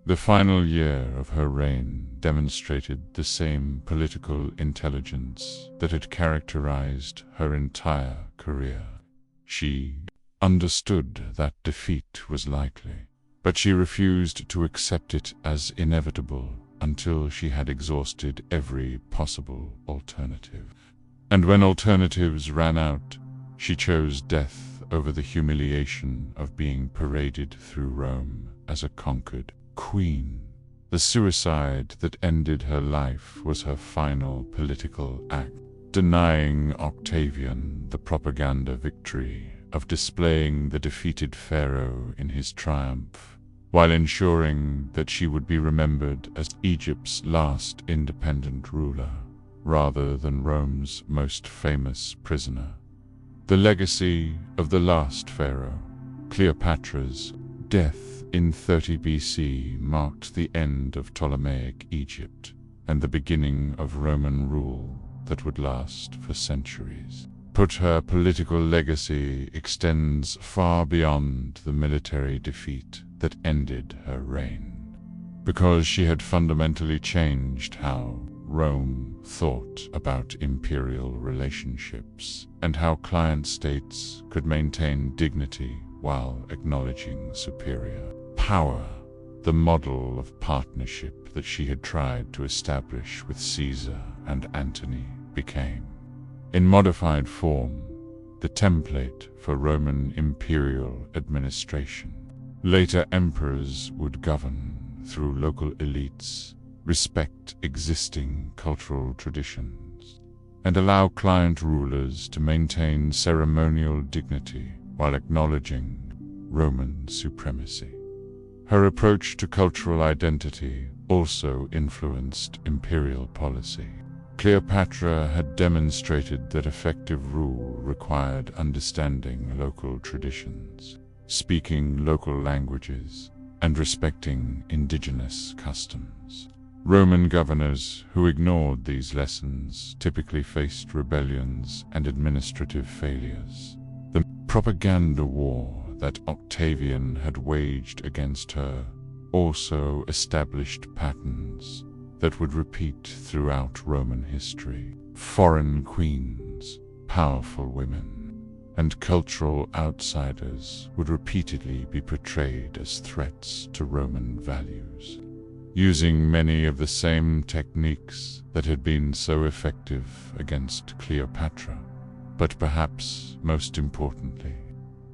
[SPEAKER 1] The final year of her reign demonstrated the same political intelligence that had characterized her entire career. She understood that defeat was likely, but she refused to accept it as inevitable until she had exhausted every possible alternative. And when alternatives ran out, she chose death over the humiliation of being paraded through Rome as a conquered queen. The suicide that ended her life was her final political act, denying Octavian the propaganda victory of displaying the defeated pharaoh in his triumph, while ensuring that she would be remembered as Egypt's last independent ruler, rather than Rome's most famous prisoner. The legacy of the last pharaoh, Cleopatra's death in 30 BC, marked the end of Ptolemaic Egypt and the beginning of Roman rule that would last for centuries. But her political legacy extends far beyond the military defeat that ended her reign, because she had fundamentally changed how Rome thought about imperial relationships and how client states could maintain dignity while acknowledging superior power. The model of partnership that she had tried to establish with Caesar and Antony became, in modified form, the template for Roman imperial administration. Later emperors would govern through local elites, respect existing cultural traditions, and allow client rulers to maintain ceremonial dignity while acknowledging Roman supremacy. Her approach to cultural identity also influenced imperial policy. Cleopatra had demonstrated that effective rule required understanding local traditions, speaking local languages, and respecting indigenous customs. Roman governors who ignored these lessons typically faced rebellions and administrative failures. The propaganda war that Octavian had waged against her also established patterns that would repeat throughout Roman history. Foreign queens, powerful women, and cultural outsiders would repeatedly be portrayed as threats to Roman values, using many of the same techniques that had been so effective against Cleopatra. But perhaps most importantly,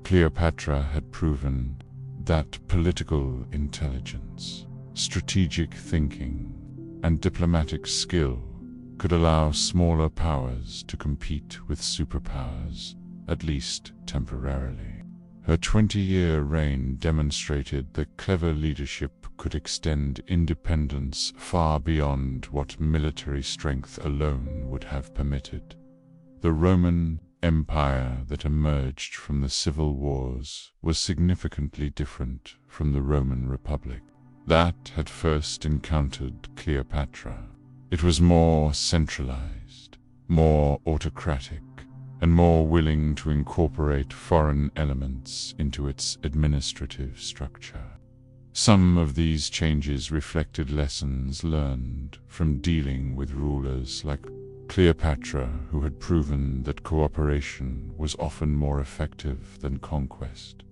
[SPEAKER 1] Cleopatra had proven that political intelligence, strategic thinking, and diplomatic skill could allow smaller powers to compete with superpowers, at least temporarily. Her 20-year reign demonstrated that clever leadership could extend independence far beyond what military strength alone would have permitted. The Roman Empire that emerged from the civil wars was significantly different from the Roman Republic that had first encountered Cleopatra. It was more centralized, more autocratic, and more willing to incorporate foreign elements into its administrative structure. Some of these changes reflected lessons learned from dealing with rulers like Cleopatra, who had proven that cooperation was often more effective than conquest.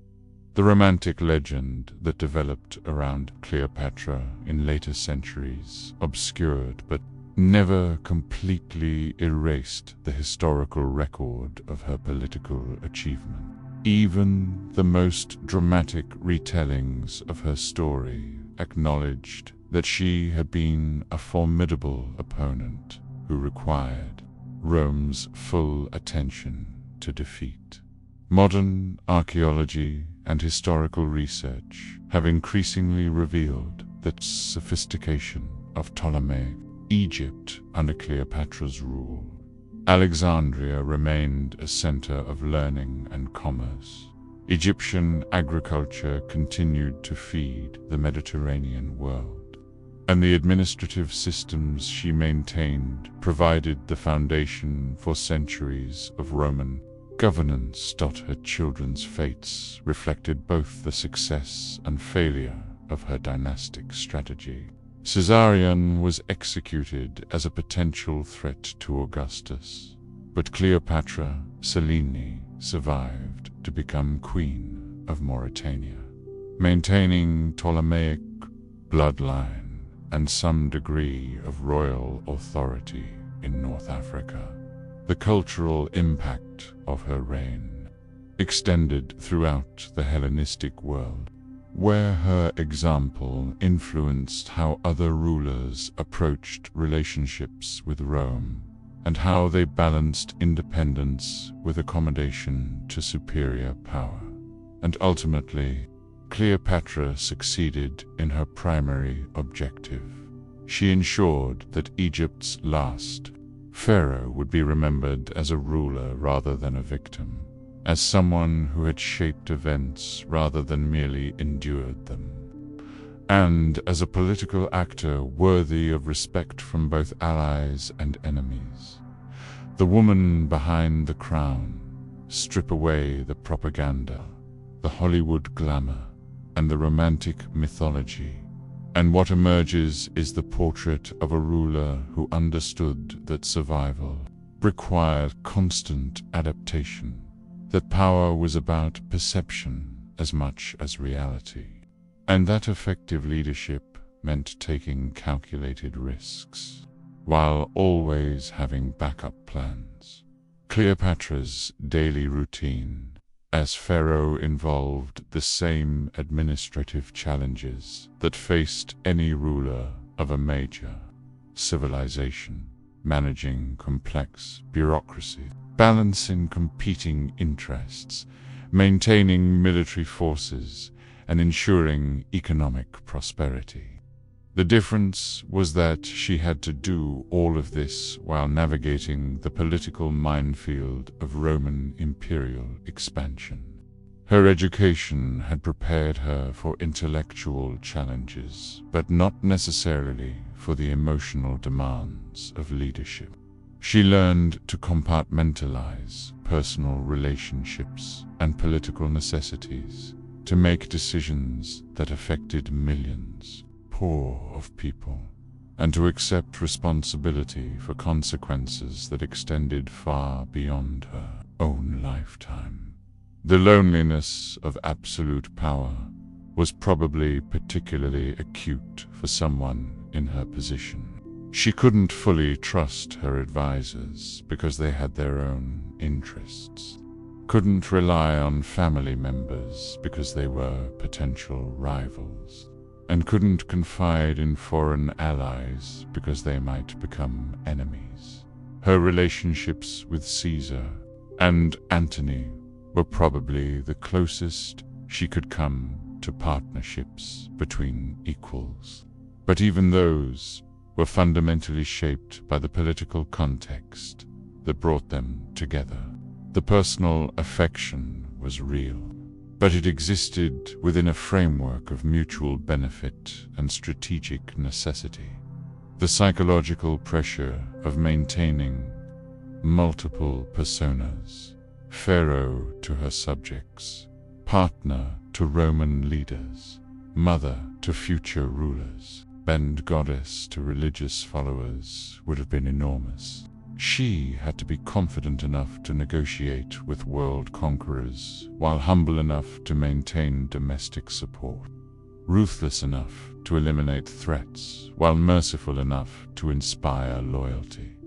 [SPEAKER 1] The romantic legend that developed around Cleopatra in later centuries obscured but never completely erased the historical record of her political achievement. Even the most dramatic retellings of her story acknowledged that she had been a formidable opponent who required Rome's full attention to defeat. Modern archaeology and historical research have increasingly revealed that sophistication of Ptolemaic Egypt under Cleopatra's rule. Alexandria remained a center of learning and commerce. Egyptian agriculture continued to feed the Mediterranean world, and the administrative systems she maintained provided the foundation for centuries of Roman governance. Her children's fates reflected both the success and failure of her dynastic strategy. Caesarion was executed as a potential threat to Augustus, but Cleopatra Selene survived to become Queen of Mauritania, maintaining Ptolemaic bloodline and some degree of royal authority in North Africa. The cultural impact of her reign extended throughout the Hellenistic world, where her example influenced how other rulers approached relationships with Rome and how they balanced independence with accommodation to superior power. And ultimately, Cleopatra succeeded in her primary objective. She ensured that Egypt's last pharaoh would be remembered as a ruler rather than a victim, as someone who had shaped events rather than merely endured them, and as a political actor worthy of respect from both allies and enemies. The woman behind the crown, strip away the propaganda, the Hollywood glamour, and the romantic mythology, And what emerges is the portrait of a ruler who understood that survival required constant adaptation, that power was about perception as much as reality, and that effective leadership meant taking calculated risks, while always having backup plans. Cleopatra's daily routine as pharaoh involved the same administrative challenges that faced any ruler of a major civilization: managing complex bureaucracy, balancing competing interests, maintaining military forces, and ensuring economic prosperity. The difference was that she had to do all of this while navigating the political minefield of Roman imperial expansion. Her education had prepared her for intellectual challenges, but not necessarily for the emotional demands of leadership. She learned to compartmentalize personal relationships and political necessities, to make decisions that affected millions of people, and to accept responsibility for consequences that extended far beyond her own lifetime. The loneliness of absolute power was probably particularly acute for someone in her position. She couldn't fully trust her advisors because they had their own interests, couldn't rely on family members because they were potential rivals, and couldn't confide in foreign allies because they might become enemies. Her relationships with Caesar and Antony were probably the closest she could come to partnerships between equals. But even those were fundamentally shaped by the political context that brought them together. The personal affection was real, but it existed within a framework of mutual benefit and strategic necessity. The psychological pressure of maintaining multiple personas, pharaoh to her subjects, partner to Roman leaders, mother to future rulers, and goddess to religious followers, would have been enormous. She had to be confident enough to negotiate with world conquerors, while humble enough to maintain domestic support, ruthless enough to eliminate threats, while merciful enough to inspire loyalty.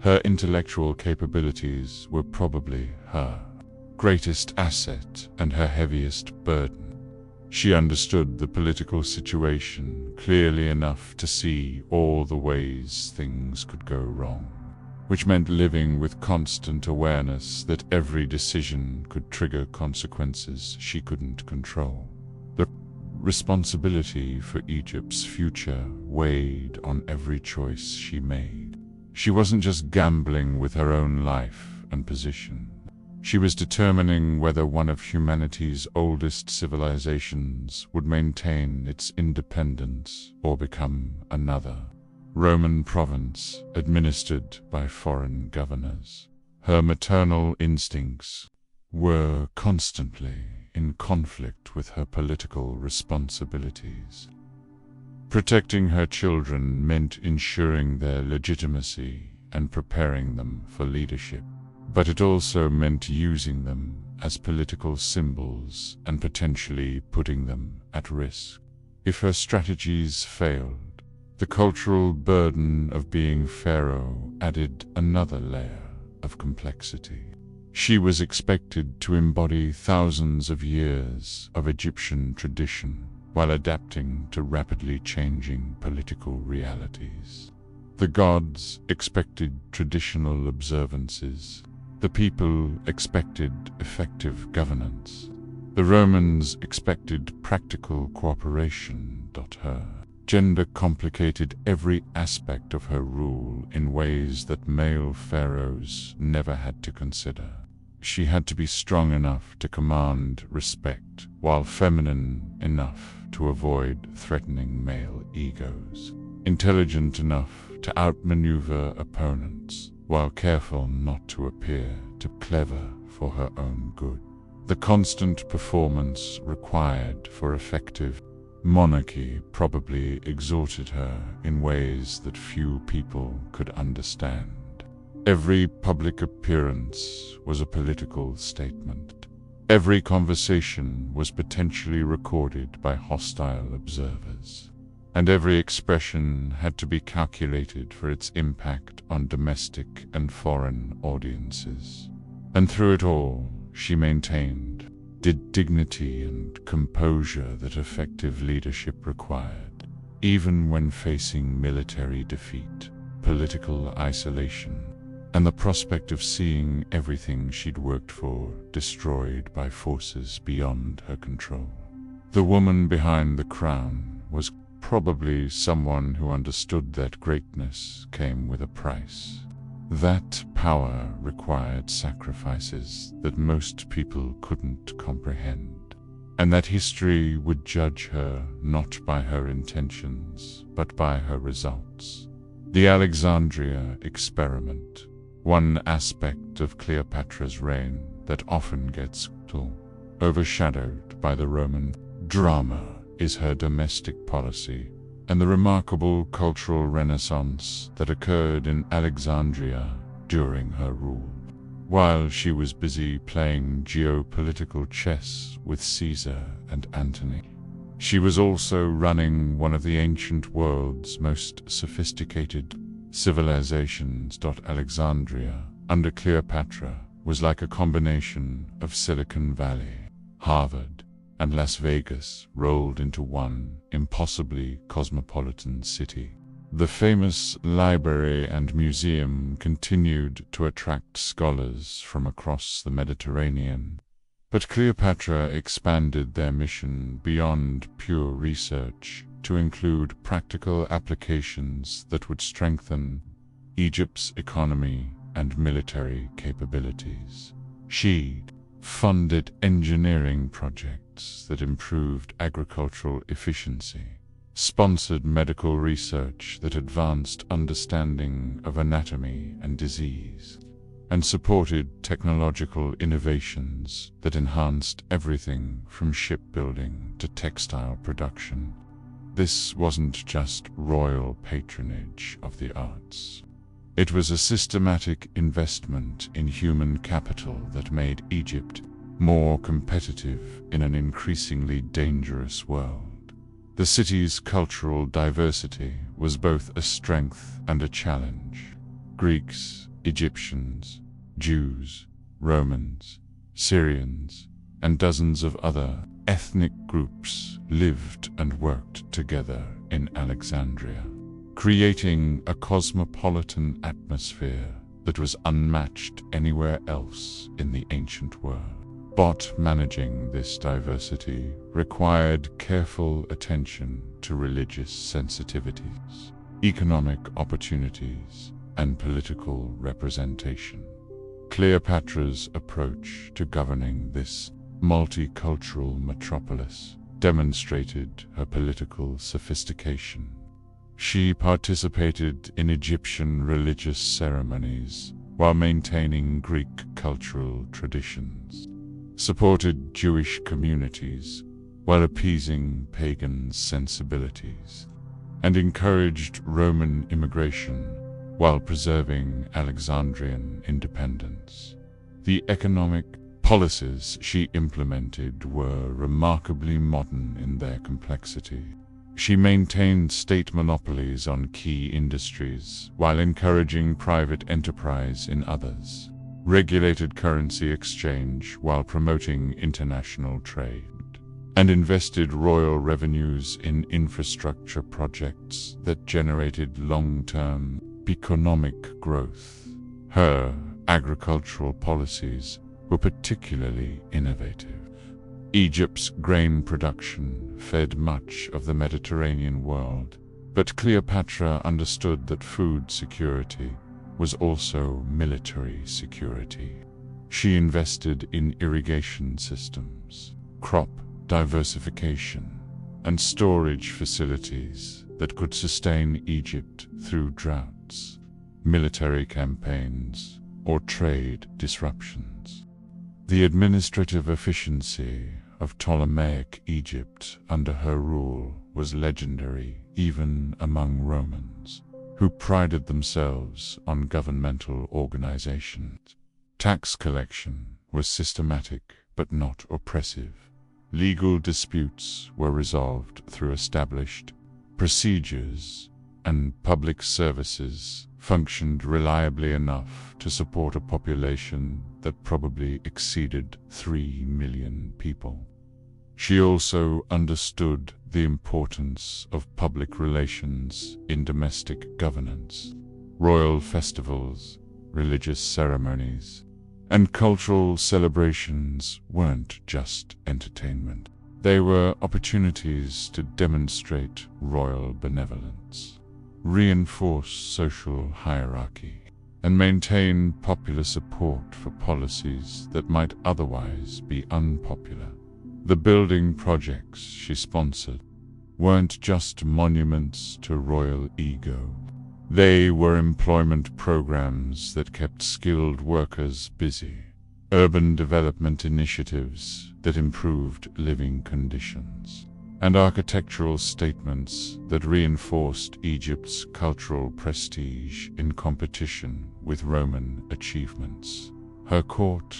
[SPEAKER 1] Her intellectual capabilities were probably her greatest asset and her heaviest burden. She understood the political situation clearly enough to see all the ways things could go wrong, which meant living with constant awareness that every decision could trigger consequences she couldn't control. The responsibility for Egypt's future weighed on every choice she made. She wasn't just gambling with her own life and position. She was determining whether one of humanity's oldest civilizations would maintain its independence or become another Roman province administered by foreign governors. Her maternal instincts were constantly in conflict with her political responsibilities. Protecting her children meant ensuring their legitimacy and preparing them for leadership, but it also meant using them as political symbols and potentially putting them at risk. If her strategies failed, the cultural burden of being pharaoh added another layer of complexity. She was expected to embody thousands of years of Egyptian tradition while adapting to rapidly changing political realities. The gods expected traditional observances. The people expected effective governance. The Romans expected practical cooperation. Her gender complicated every aspect of her rule in ways that male pharaohs never had to consider. She had to be strong enough to command respect, while feminine enough to avoid threatening male egos, intelligent enough to outmaneuver opponents, while careful not to appear too clever for her own good. The constant performance required for effective monarchy probably exalted her in ways that few people could understand. Every public appearance was a political statement. Every conversation was potentially recorded by hostile observers, and every expression had to be calculated for its impact on domestic and foreign audiences. And through it all, she maintained the dignity and composure that effective leadership required, even when facing military defeat, political isolation, and the prospect of seeing everything she'd worked for destroyed by forces beyond her control. The woman behind the crown was probably someone who understood that greatness came with a price. That power required sacrifices that most people couldn't comprehend, and that history would judge her not by her intentions, but by her results. The Alexandria experiment, one aspect of Cleopatra's reign that often gets overshadowed by the Roman drama, is her domestic policy and the remarkable cultural renaissance that occurred in Alexandria during her rule. While she was busy playing geopolitical chess with Caesar and Antony, she was also running one of the ancient world's most sophisticated civilizations. Alexandria, under Cleopatra, was like a combination of Silicon Valley, Harvard, and Las Vegas rolled into one impossibly cosmopolitan city. The famous library and museum continued to attract scholars from across the Mediterranean, but Cleopatra expanded their mission beyond pure research to include practical applications that would strengthen Egypt's economy and military capabilities. She funded engineering projects that improved agricultural efficiency, sponsored medical research that advanced understanding of anatomy and disease, and supported technological innovations that enhanced everything from shipbuilding to textile production. This wasn't just royal patronage of the arts. It was a systematic investment in human capital that made Egypt more competitive in an increasingly dangerous world. The city's cultural diversity was both a strength and a challenge. Greeks, Egyptians, Jews, Romans, Syrians, and dozens of other ethnic groups lived and worked together in Alexandria, creating a cosmopolitan atmosphere that was unmatched anywhere else in the ancient world. But managing this diversity required careful attention to religious sensitivities, economic opportunities, and political representation. Cleopatra's approach to governing this multicultural metropolis demonstrated her political sophistication. She participated in Egyptian religious ceremonies while maintaining Greek cultural traditions, supported Jewish communities while appeasing pagan sensibilities, and encouraged Roman immigration while preserving Alexandrian independence. The economic policies she implemented were remarkably modern in their complexity. She maintained state monopolies on key industries while encouraging private enterprise in others, regulated currency exchange while promoting international trade, and invested royal revenues in infrastructure projects that generated long-term economic growth. Her agricultural policies were particularly innovative. Egypt's grain production fed much of the Mediterranean world, but Cleopatra understood that food security was also military security. She invested in irrigation systems, crop diversification, and storage facilities that could sustain Egypt through droughts, military campaigns, or trade disruptions. The administrative efficiency of Ptolemaic Egypt under her rule was legendary even among Romans, who prided themselves on governmental organizations. Tax collection was systematic but not oppressive. Legal disputes were resolved through established procedures, and public services functioned reliably enough to support a population that probably exceeded 3 million people. She also understood the importance of public relations in domestic governance. Royal festivals, religious ceremonies, and cultural celebrations weren't just entertainment. They were opportunities to demonstrate royal benevolence, reinforce social hierarchy, and maintain popular support for policies that might otherwise be unpopular. The building projects she sponsored weren't just monuments to royal ego. They were employment programs that kept skilled workers busy, urban development initiatives that improved living conditions, and architectural statements that reinforced Egypt's cultural prestige in competition with Roman achievements. Her court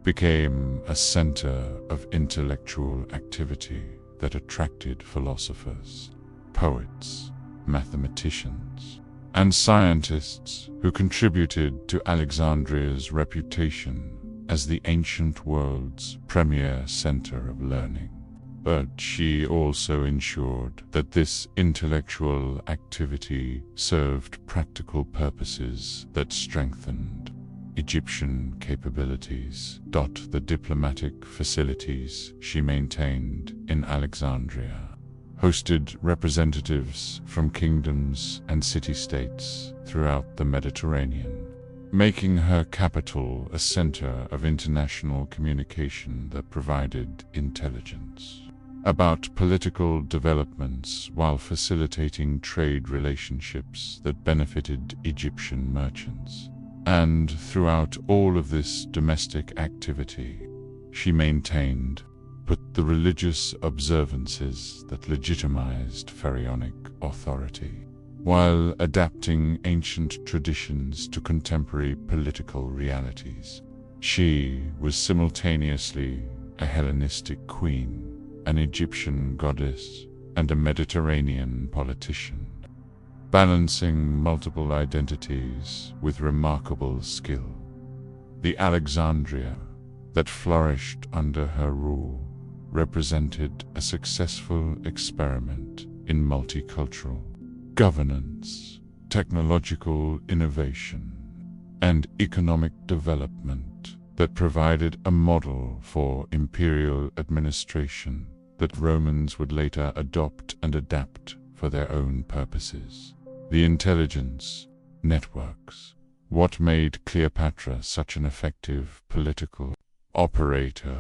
[SPEAKER 1] became a center of intellectual activity that attracted philosophers, poets, mathematicians, and scientists who contributed to Alexandria's reputation as the ancient world's premier center of learning. But she also ensured that this intellectual activity served practical purposes that strengthened Egyptian capabilities. The diplomatic facilities she maintained in Alexandria hosted representatives from kingdoms and city-states throughout the Mediterranean, making her capital a center of international communication that provided intelligence about political developments while facilitating trade relationships that benefited Egyptian merchants. And throughout all of this domestic activity, she maintained the religious observances that legitimized pharaonic authority, while adapting ancient traditions to contemporary political realities. She was simultaneously a Hellenistic queen, an Egyptian goddess, and a Mediterranean politician, balancing multiple identities with remarkable skill. The Alexandria that flourished under her rule represented a successful experiment in multicultural governance, technological innovation, and economic development that provided a model for imperial administration that Romans would later adopt and adapt for their own purposes. The intelligence networks, what made Cleopatra such an effective political operator,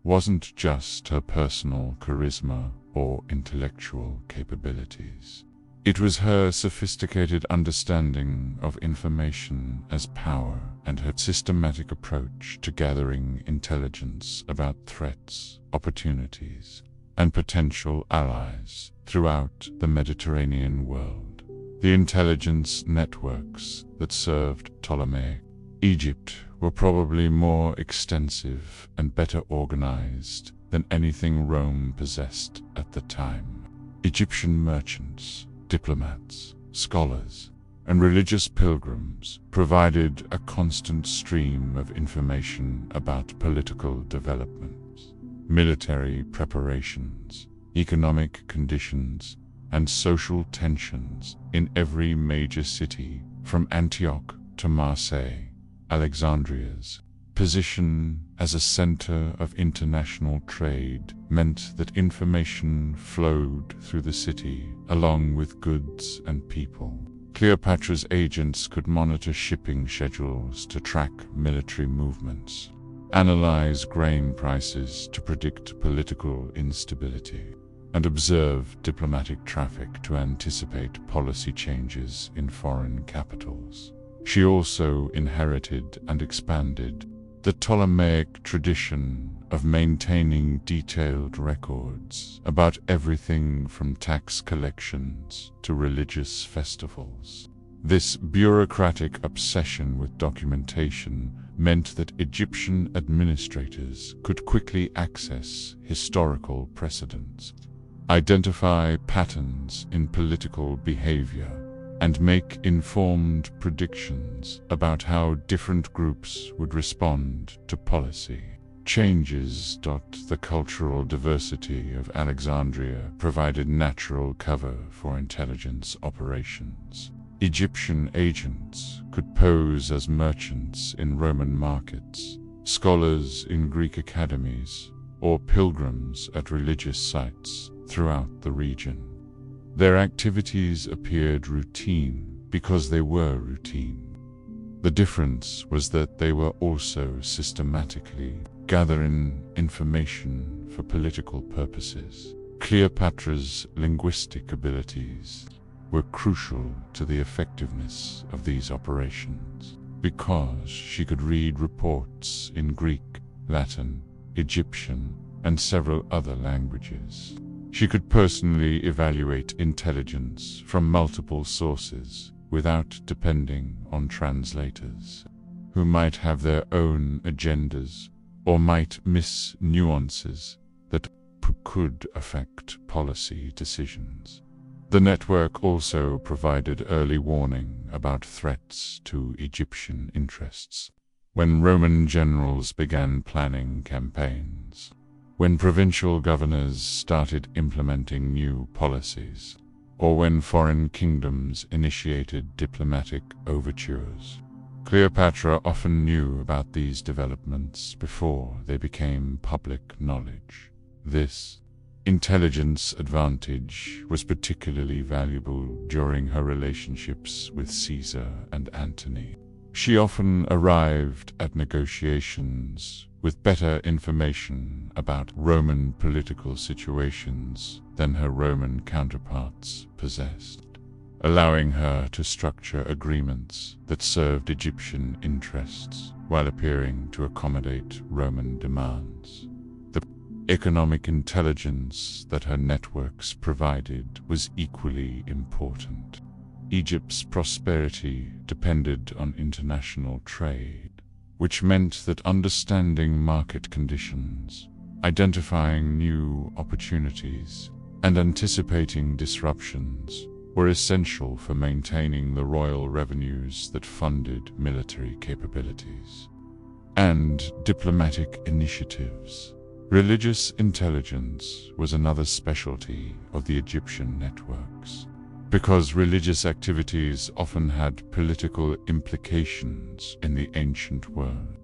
[SPEAKER 1] wasn't just her personal charisma or intellectual capabilities. It was her sophisticated understanding of information as power and her systematic approach to gathering intelligence about threats, opportunities, and potential allies throughout the Mediterranean world. The intelligence networks that served Ptolemaic Egypt were probably more extensive and better organized than anything Rome possessed at the time. Egyptian merchants, diplomats, scholars, and religious pilgrims provided a constant stream of information about political developments, military preparations, economic conditions, and social tensions in every major city from Antioch to Marseille. Alexandria's position as a center of international trade meant that information flowed through the city along with goods and people. Cleopatra's agents could monitor shipping schedules to track military movements, analyze grain prices to predict political instability, and observe diplomatic traffic to anticipate policy changes in foreign capitals. She also inherited and expanded the Ptolemaic tradition of maintaining detailed records about everything from tax collections to religious festivals. This bureaucratic obsession with documentation meant that Egyptian administrators could quickly access historical precedents, identify patterns in political behavior, and make informed predictions about how different groups would respond to policy changes. The cultural diversity of Alexandria provided natural cover for intelligence operations. Egyptian agents could pose as merchants in Roman markets, scholars in Greek academies, or pilgrims at religious sites throughout the region. Their activities appeared routine because they were routine. The difference was that they were also systematically gathering information for political purposes. Cleopatra's linguistic abilities were crucial to the effectiveness of these operations because she could read reports in Greek, Latin, Egyptian, and several other languages. She could personally evaluate intelligence from multiple sources without depending on translators, who might have their own agendas or might miss nuances that could affect policy decisions. The network also provided early warning about threats to Egyptian interests. When Roman generals began planning campaigns, when provincial governors started implementing new policies, or when foreign kingdoms initiated diplomatic overtures, Cleopatra often knew about these developments before they became public knowledge. This intelligence advantage was particularly valuable during her relationships with Caesar and Antony. She often arrived at negotiations with better information about Roman political situations than her Roman counterparts possessed, allowing her to structure agreements that served Egyptian interests while appearing to accommodate Roman demands. The economic intelligence that her networks provided was equally important. Egypt's prosperity depended on international trade, which meant that understanding market conditions, identifying new opportunities, and anticipating disruptions were essential for maintaining the royal revenues that funded military capabilities and diplomatic initiatives. Religious intelligence was another specialty of the Egyptian networks, because religious activities often had political implications in the ancient world.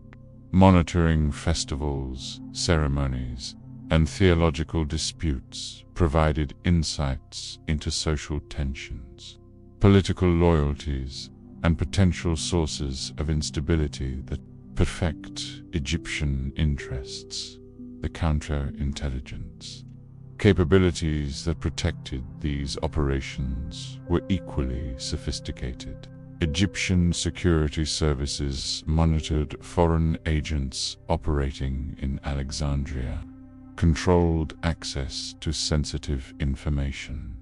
[SPEAKER 1] Monitoring festivals, ceremonies, and theological disputes provided insights into social tensions, political loyalties, and potential sources of instability that affect Egyptian interests. The counterintelligence capabilities that protected these operations were equally sophisticated. Egyptian security services monitored foreign agents operating in Alexandria, controlled access to sensitive information,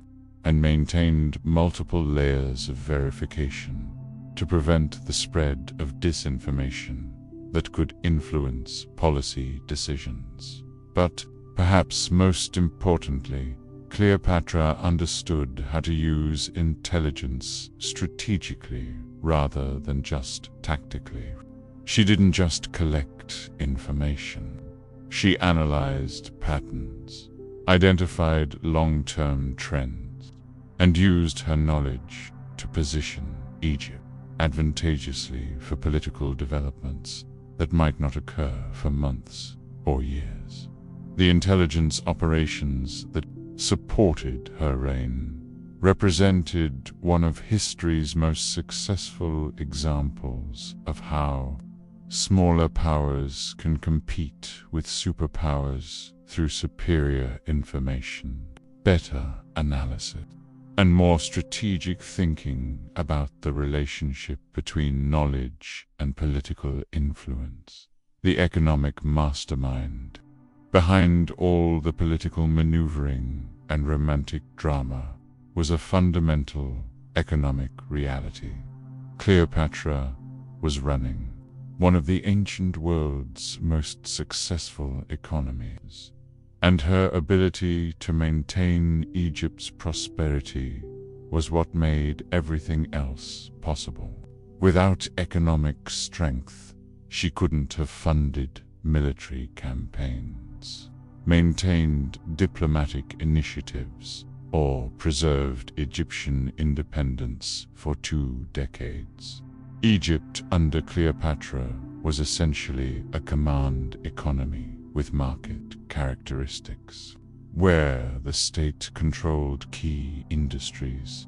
[SPEAKER 1] and maintained multiple layers of verification to prevent the spread of disinformation that could influence policy decisions. But perhaps most importantly, Cleopatra understood how to use intelligence strategically rather than just tactically. She didn't just collect information. She analyzed patterns, identified long-term trends, and used her knowledge to position Egypt advantageously for political developments that might not occur for months or years. The intelligence operations that supported her reign represented one of history's most successful examples of how smaller powers can compete with superpowers through superior information, better analysis, and more strategic thinking about the relationship between knowledge and political influence. The economic mastermind Behind all the political maneuvering and romantic drama was a fundamental economic reality. Cleopatra was running one of the ancient world's most successful economies, and her ability to maintain Egypt's prosperity was what made everything else possible. Without economic strength, she couldn't have funded military campaigns, maintained diplomatic initiatives, or preserved Egyptian independence for 2 decades. Egypt under Cleopatra was essentially a command economy with market characteristics, where the state controlled key industries,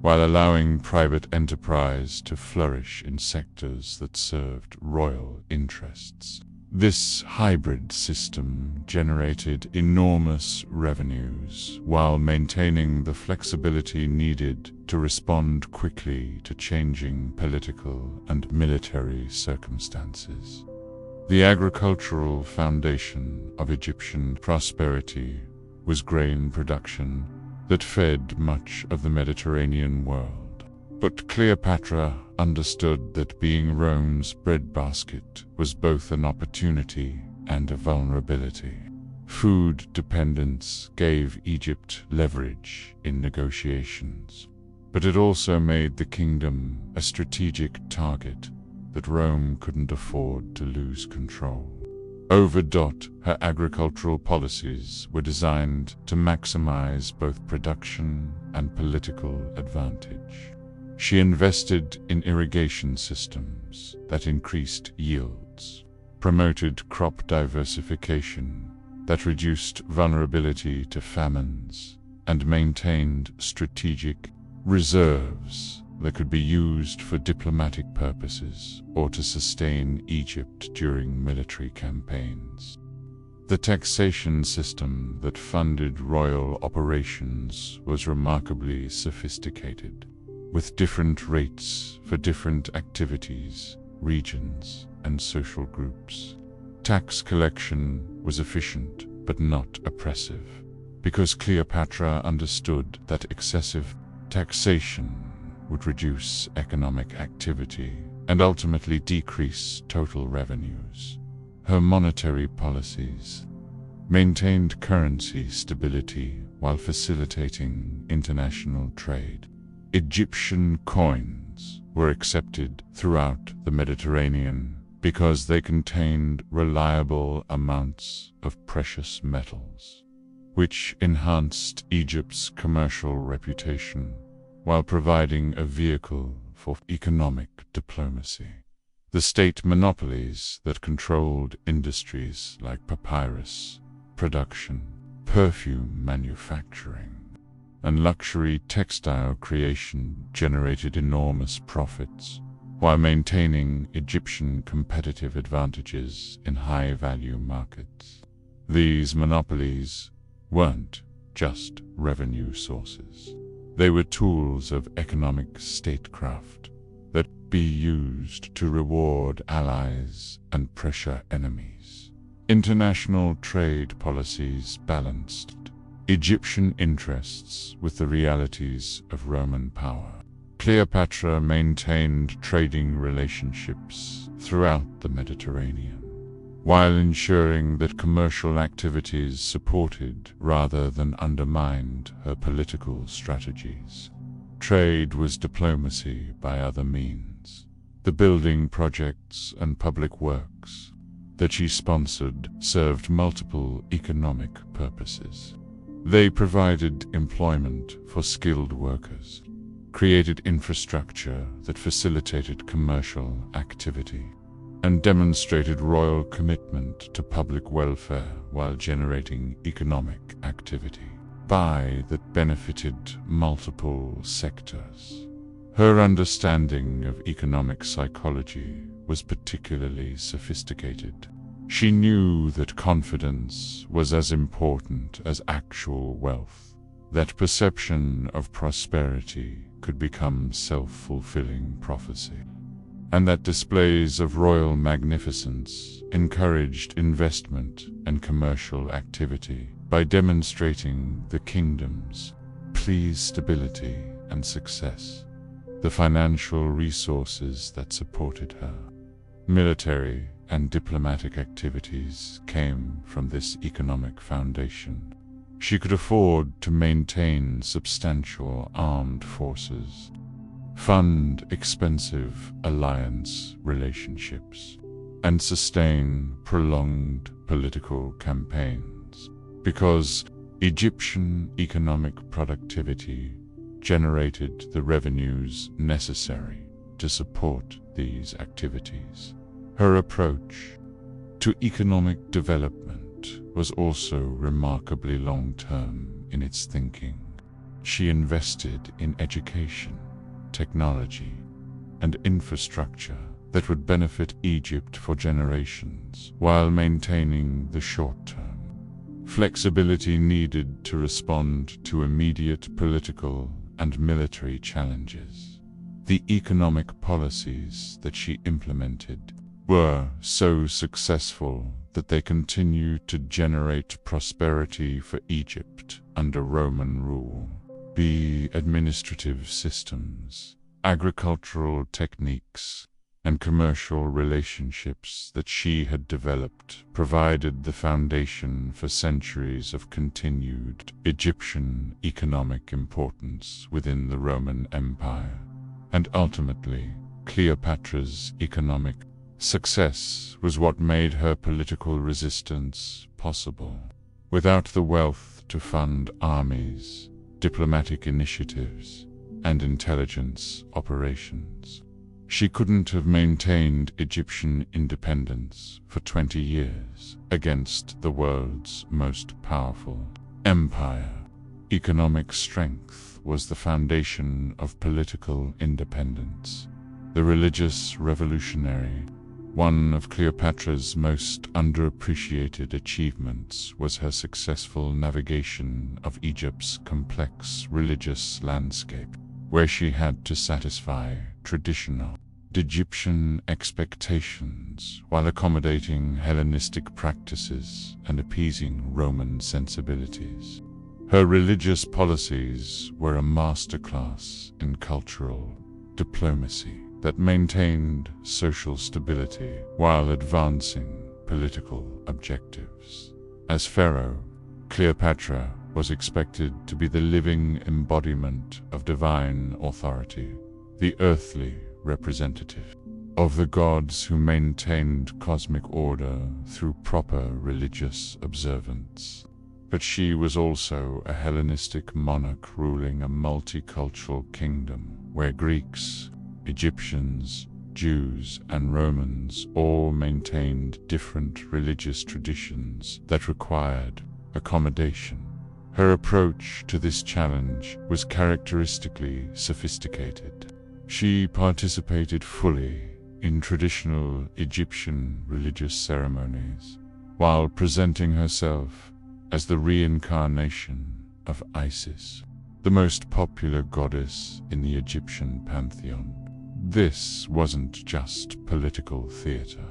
[SPEAKER 1] while allowing private enterprise to flourish in sectors that served royal interests. This hybrid system generated enormous revenues while maintaining the flexibility needed to respond quickly to changing political and military circumstances. The agricultural foundation of Egyptian prosperity was grain production that fed much of the Mediterranean world. But Cleopatra understood that being Rome's breadbasket was both an opportunity and a vulnerability. Food dependence gave Egypt leverage in negotiations, but it also made the kingdom a strategic target that Rome couldn't afford to lose control. Her agricultural policies were designed to maximize both production and political advantage. She invested in irrigation systems that increased yields, promoted crop diversification that reduced vulnerability to famines, and maintained strategic reserves that could be used for diplomatic purposes or to sustain Egypt during military campaigns. The taxation system that funded royal operations was remarkably sophisticated, with different rates for different activities, regions, and social groups. Tax collection was efficient but not oppressive, because Cleopatra understood that excessive taxation would reduce economic activity and ultimately decrease total revenues. Her monetary policies maintained currency stability while facilitating international trade. Egyptian coins were accepted throughout the Mediterranean because they contained reliable amounts of precious metals, which enhanced Egypt's commercial reputation while providing a vehicle for economic diplomacy. The state monopolies that controlled industries like papyrus production, perfume manufacturing, and luxury textile creation generated enormous profits while maintaining Egyptian competitive advantages in high-value markets. These monopolies weren't just revenue sources. They were tools of economic statecraft that be used to reward allies and pressure enemies. International trade policies balanced Egyptian interests with the realities of Roman power. Cleopatra maintained trading relationships throughout the Mediterranean, while ensuring that commercial activities supported rather than undermined her political strategies. Trade was diplomacy by other means. The building projects and public works that she sponsored served multiple economic purposes. They provided employment for skilled workers, created infrastructure that facilitated commercial activity, and demonstrated royal commitment to public welfare while generating economic activity that benefited multiple sectors. Her understanding of economic psychology was particularly sophisticated. She knew that confidence was as important as actual wealth, that perception of prosperity could become self-fulfilling prophecy. and that displays of royal magnificence encouraged investment and commercial activity by demonstrating the kingdom's pleased stability and success. The financial resources that supported her military and diplomatic activities came from this economic foundation. She could afford to maintain substantial armed forces, fund expensive alliance relationships, and sustain prolonged political campaigns, because Egyptian economic productivity generated the revenues necessary to support these activities. Her approach to economic development was also remarkably long-term in its thinking. She invested in education, technology, and infrastructure that would benefit Egypt for generations, while maintaining the short-term flexibility needed to respond to immediate political and military challenges. The economic policies that she implemented were so successful that they continued to generate prosperity for Egypt under Roman rule. The administrative systems, agricultural techniques, and commercial relationships that she had developed provided the foundation for centuries of continued Egyptian economic importance within the Roman Empire. And ultimately, Cleopatra's economic success was what made her political resistance possible. Without the wealth to fund armies, diplomatic initiatives, and intelligence operations, she couldn't have maintained Egyptian independence for 20 years against the world's most powerful empire. Economic strength was the foundation of political independence. The religious revolutionary, one of Cleopatra's most underappreciated achievements, was her successful navigation of Egypt's complex religious landscape, where she had to satisfy traditional Egyptian expectations while accommodating Hellenistic practices and appeasing Roman sensibilities. Her religious policies were a masterclass in cultural diplomacy that maintained social stability while advancing political objectives. As pharaoh, Cleopatra was expected to be the living embodiment of divine authority, the earthly representative of the gods who maintained cosmic order through proper religious observance. But she was also a Hellenistic monarch ruling a multicultural kingdom where Greeks, Egyptians, Jews, and Romans all maintained different religious traditions that required accommodation. Her approach to this challenge was characteristically sophisticated. She participated fully in traditional Egyptian religious ceremonies, while presenting herself as the reincarnation of Isis, the most popular goddess in the Egyptian pantheon. This wasn't just political theater.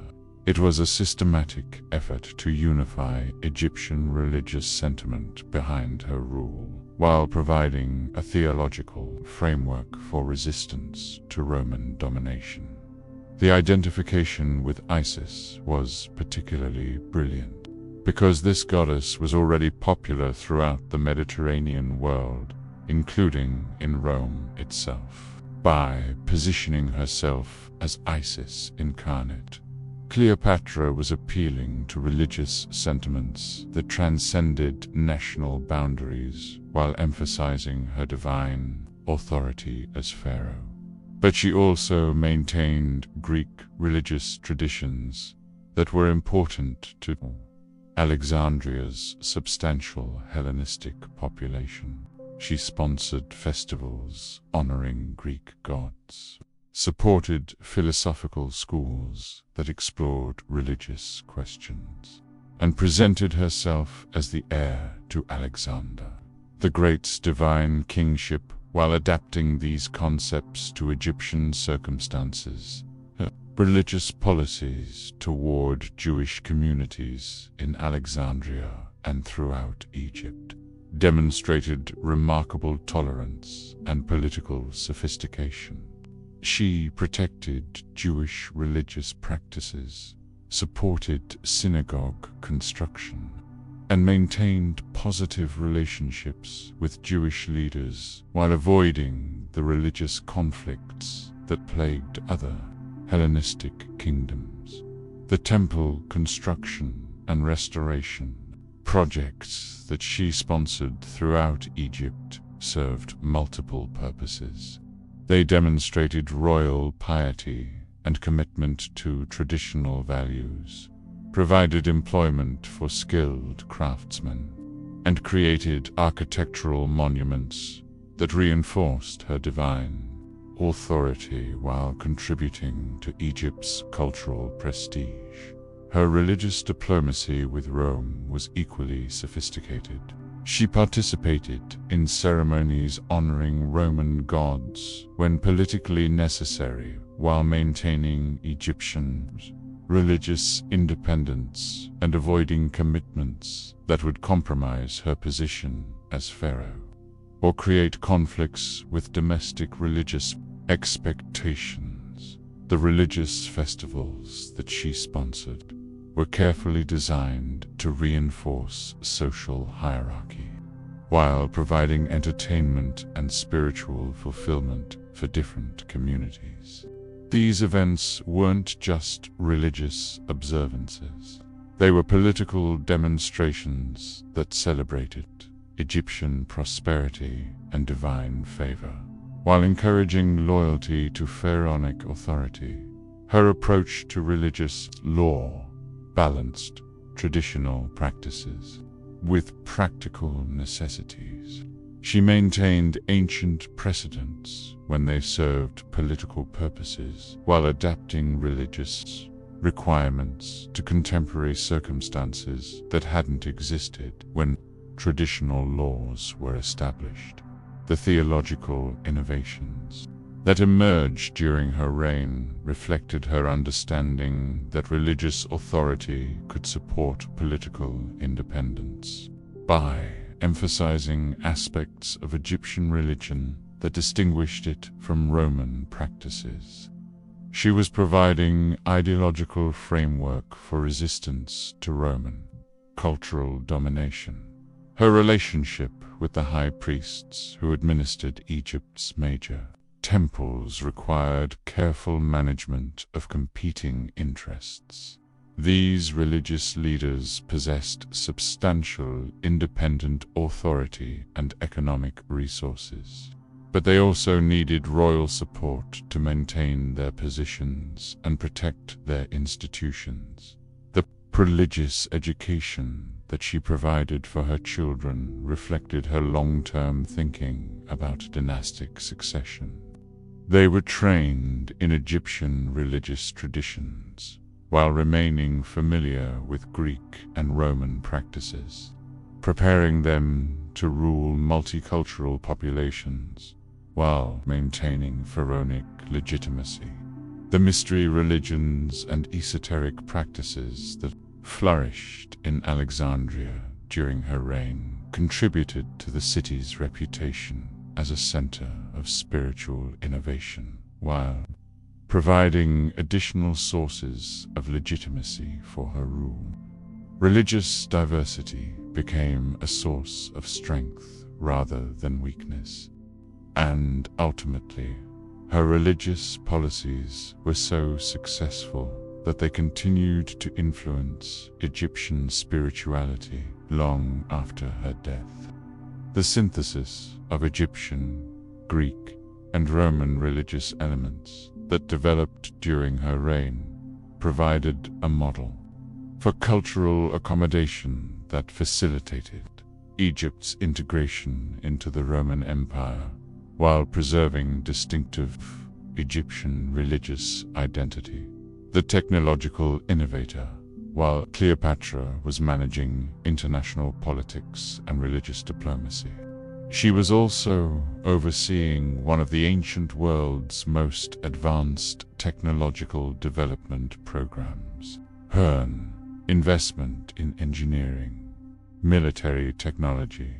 [SPEAKER 1] It was a systematic effort to unify Egyptian religious sentiment behind her rule, while providing a theological framework for resistance to Roman domination. The identification with Isis was particularly brilliant, because this goddess was already popular throughout the Mediterranean world, including in Rome itself. By positioning herself as Isis incarnate, Cleopatra was appealing to religious sentiments that transcended national boundaries while emphasizing her divine authority as pharaoh. But she also maintained Greek religious traditions that were important to Alexandria's substantial Hellenistic population. She sponsored festivals honoring Greek gods, supported philosophical schools that explored religious questions, and presented herself as the heir to Alexander the Great's divine kingship while adapting these concepts to Egyptian circumstances. Her religious policies toward Jewish communities in Alexandria and throughout Egypt demonstrated remarkable tolerance and political sophistication. She protected Jewish religious practices, supported synagogue construction, and maintained positive relationships with Jewish leaders while avoiding the religious conflicts that plagued other Hellenistic kingdoms. The temple construction and restoration projects that she sponsored throughout Egypt served multiple purposes. They demonstrated royal piety and commitment to traditional values, provided employment for skilled craftsmen, and created architectural monuments that reinforced her divine authority while contributing to Egypt's cultural prestige. Her religious diplomacy with Rome was equally sophisticated. She participated in ceremonies honoring Roman gods when politically necessary, while maintaining Egyptians' religious independence and avoiding commitments that would compromise her position as pharaoh or create conflicts with domestic religious expectations. The religious festivals that she sponsored were carefully designed to reinforce social hierarchy, while providing entertainment and spiritual fulfillment for different communities. These events weren't just religious observances. They were political demonstrations that celebrated Egyptian prosperity and divine favor, while encouraging loyalty to pharaonic authority. Her approach to religious law balanced traditional practices with practical necessities. She maintained ancient precedents when they served political purposes, while adapting religious requirements to contemporary circumstances that hadn't existed when traditional laws were established. The theological innovations that emerged during her reign reflected her understanding that religious authority could support political independence. By emphasizing aspects of Egyptian religion that distinguished it from Roman practices, she was providing ideological framework for resistance to Roman cultural domination. Her relationship with the high priests who administered Egypt's major temples required careful management of competing interests. These religious leaders possessed substantial independent authority and economic resources, but they also needed royal support to maintain their positions and protect their institutions. The religious education that she provided for her children reflected her long-term thinking about dynastic succession. They were trained in Egyptian religious traditions, while remaining familiar with Greek and Roman practices, preparing them to rule multicultural populations while maintaining pharaonic legitimacy. The mystery religions and esoteric practices that flourished in Alexandria during her reign contributed to the city's reputation as a center of spiritual innovation, while providing additional sources of legitimacy for her rule. Religious diversity became a source of strength rather than weakness, and ultimately, her religious policies were so successful that they continued to influence Egyptian spirituality long after her death. The synthesis of Egyptian, Greek, and Roman religious elements that developed during her reign provided a model for cultural accommodation that facilitated Egypt's integration into the Roman Empire while preserving distinctive Egyptian religious identity. The technological innovator, while Cleopatra was managing international politics and religious diplomacy. She was also overseeing one of the ancient world's most advanced technological development programs. Her investment in engineering, military technology,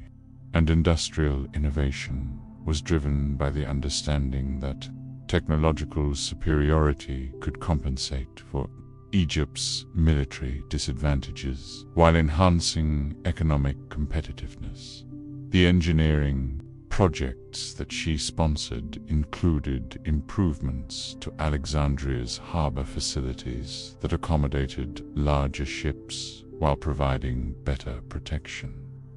[SPEAKER 1] and industrial innovation was driven by the understanding that technological superiority could compensate for Egypt's military disadvantages while enhancing economic competitiveness. The engineering projects that she sponsored included improvements to Alexandria's harbor facilities that accommodated larger ships while providing better protection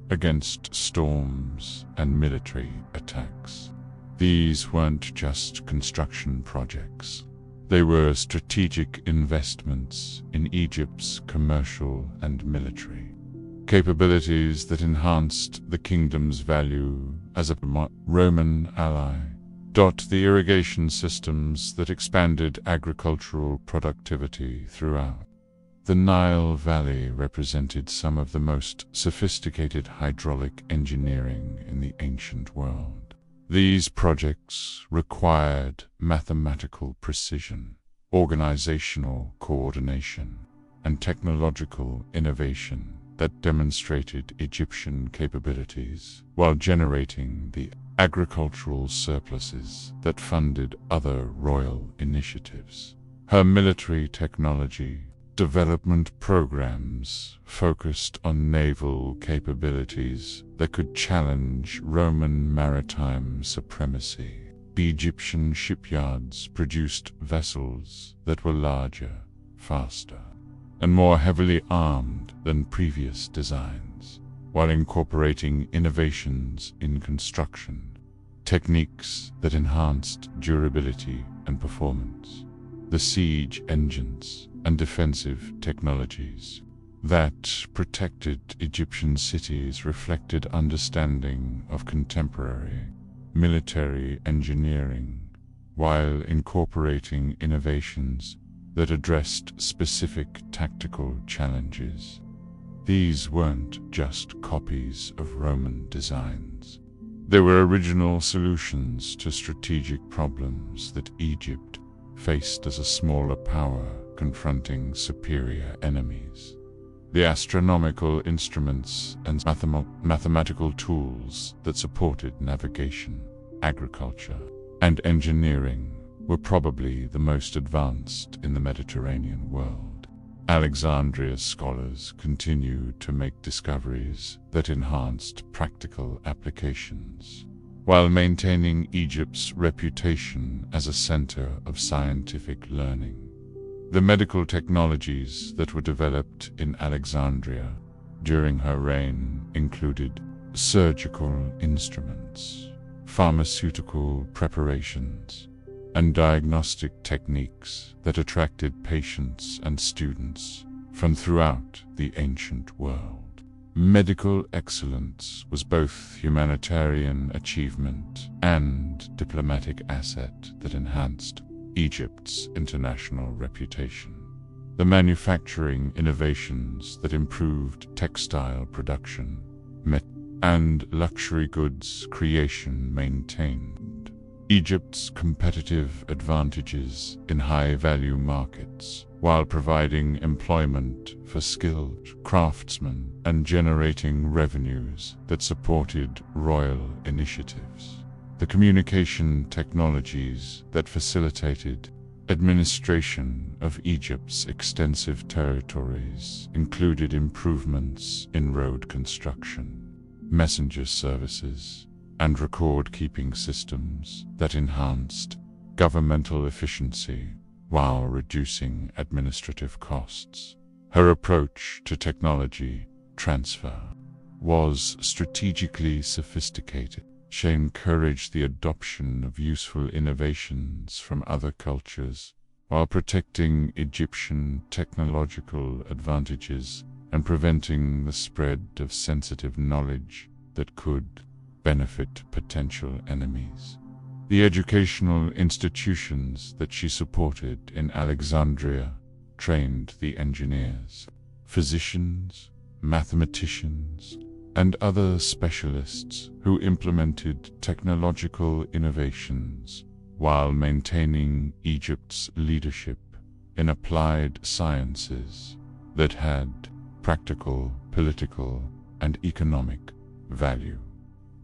[SPEAKER 1] against storms and military attacks. These weren't just construction projects. They were strategic investments in Egypt's commercial and military capabilities that enhanced the kingdom's value as a Roman ally. The irrigation systems that expanded agricultural productivity throughout the Nile Valley represented some of the most sophisticated hydraulic engineering in the ancient world. These projects required mathematical precision, organizational coordination, and technological innovation that demonstrated Egyptian capabilities while generating the agricultural surpluses that funded other royal initiatives. Her military technology development programs focused on naval capabilities that could challenge Roman maritime supremacy. Egyptian shipyards produced vessels that were larger, faster, and more heavily armed than previous designs, while incorporating innovations in construction, techniques that enhanced durability and performance. The siege engines and defensive technologies that protected Egyptian cities reflected understanding of contemporary military engineering, while incorporating innovations that addressed specific tactical challenges. These weren't just copies of Roman designs. They were original solutions to strategic problems that Egypt faced as a smaller power confronting superior enemies. The astronomical instruments and mathematical tools that supported navigation, agriculture, and engineering were probably the most advanced in the Mediterranean world. Alexandria's scholars continued to make discoveries that enhanced practical applications, while maintaining Egypt's reputation as a center of scientific learning. The medical technologies that were developed in Alexandria during her reign included surgical instruments, pharmaceutical preparations, and diagnostic techniques that attracted patients and students from throughout the ancient world. Medical excellence was both humanitarian achievement and diplomatic asset that enhanced Egypt's international reputation. The manufacturing innovations that improved textile production and luxury goods creation maintained Egypt's competitive advantages in high-value markets, while providing employment for skilled craftsmen and generating revenues that supported royal initiatives. The communication technologies that facilitated administration of Egypt's extensive territories included improvements in road construction, messenger services, and record-keeping systems that enhanced governmental efficiency while reducing administrative costs. Her approach to technology transfer was strategically sophisticated. She encouraged the adoption of useful innovations from other cultures while protecting Egyptian technological advantages and preventing the spread of sensitive knowledge that could benefit potential enemies. The educational institutions that she supported in Alexandria trained the engineers, physicians, mathematicians, and other specialists who implemented technological innovations while maintaining Egypt's leadership in applied sciences that had practical, political, and economic value.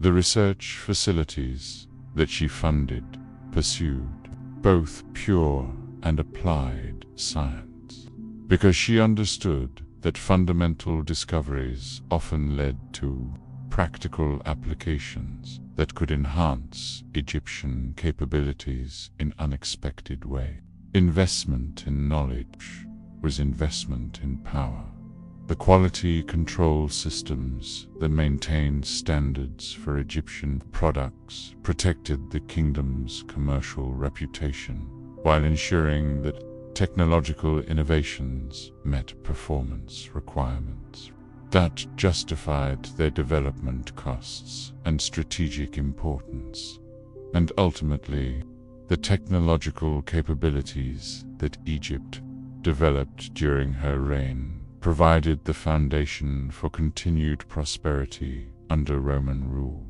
[SPEAKER 1] The research facilities that she funded pursued both pure and applied science, because she understood that fundamental discoveries often led to practical applications that could enhance Egyptian capabilities in unexpected ways. Investment in knowledge was investment in power. The quality control systems that maintained standards for Egyptian products protected the kingdom's commercial reputation, while ensuring that technological innovations met performance requirements that justified their development costs and strategic importance. And ultimately, the technological capabilities that Egypt developed during her reign provided the foundation for continued prosperity under Roman rule.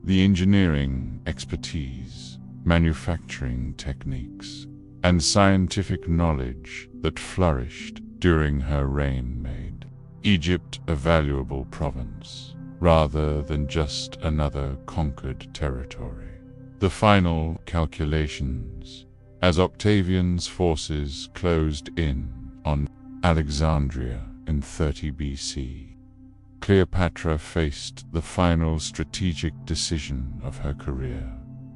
[SPEAKER 1] The engineering expertise, manufacturing techniques, and scientific knowledge that flourished during her reign made Egypt a valuable province, rather than just another conquered territory. The final calculations, as Octavian's forces closed in on Alexandria in 30 BC, Cleopatra faced the final strategic decision of her career: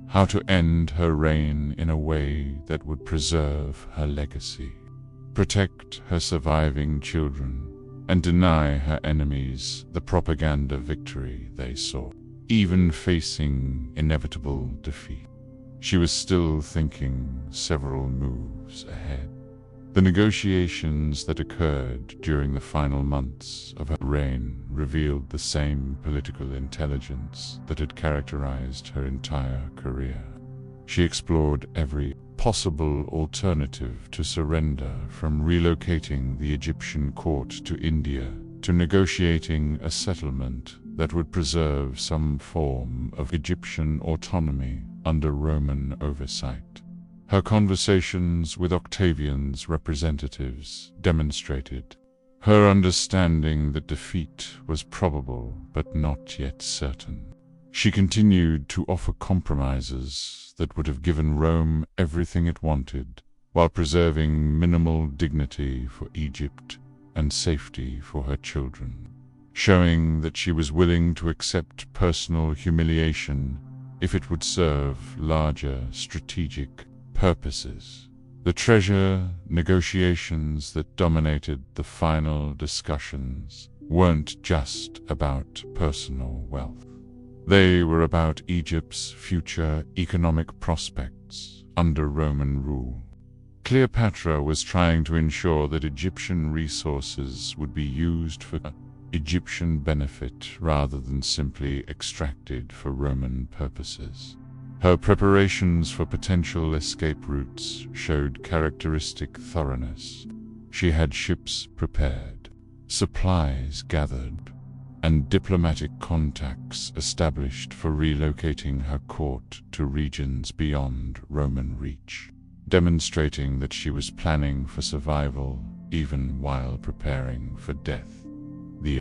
[SPEAKER 1] how to end her reign in a way that would preserve her legacy, protect her surviving children, and deny her enemies the propaganda victory they sought. Even facing inevitable defeat, she was still thinking several moves ahead. The negotiations that occurred during the final months of her reign revealed the same political intelligence that had characterized her entire career. She explored every possible alternative to surrender, from relocating the Egyptian court to India to negotiating a settlement that would preserve some form of Egyptian autonomy under Roman oversight. Her conversations with Octavian's representatives demonstrated her understanding that defeat was probable but not yet certain. She continued to offer compromises that would have given Rome everything it wanted, while preserving minimal dignity for Egypt and safety for her children, showing that she was willing to accept personal humiliation if it would serve larger strategic purposes. The treasure negotiations that dominated the final discussions weren't just about personal wealth. They were about Egypt's future economic prospects under Roman rule. Cleopatra was trying to ensure that Egyptian resources would be used for Egyptian benefit rather than simply extracted for Roman purposes. Her preparations for potential escape routes showed characteristic thoroughness. She had ships prepared, supplies gathered, and diplomatic contacts established for relocating her court to regions beyond Roman reach, demonstrating that she was planning for survival even while preparing for death. The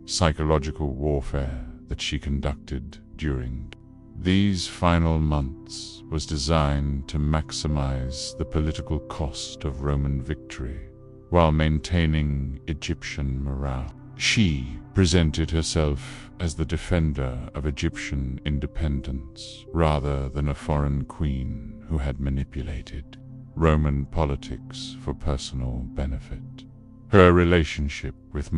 [SPEAKER 1] psychological warfare that she conducted during these final months was designed to maximize the political cost of Roman victory while maintaining Egyptian morale. She presented herself as the defender of Egyptian independence rather than a foreign queen who had manipulated Roman politics for personal benefit. Her relationship with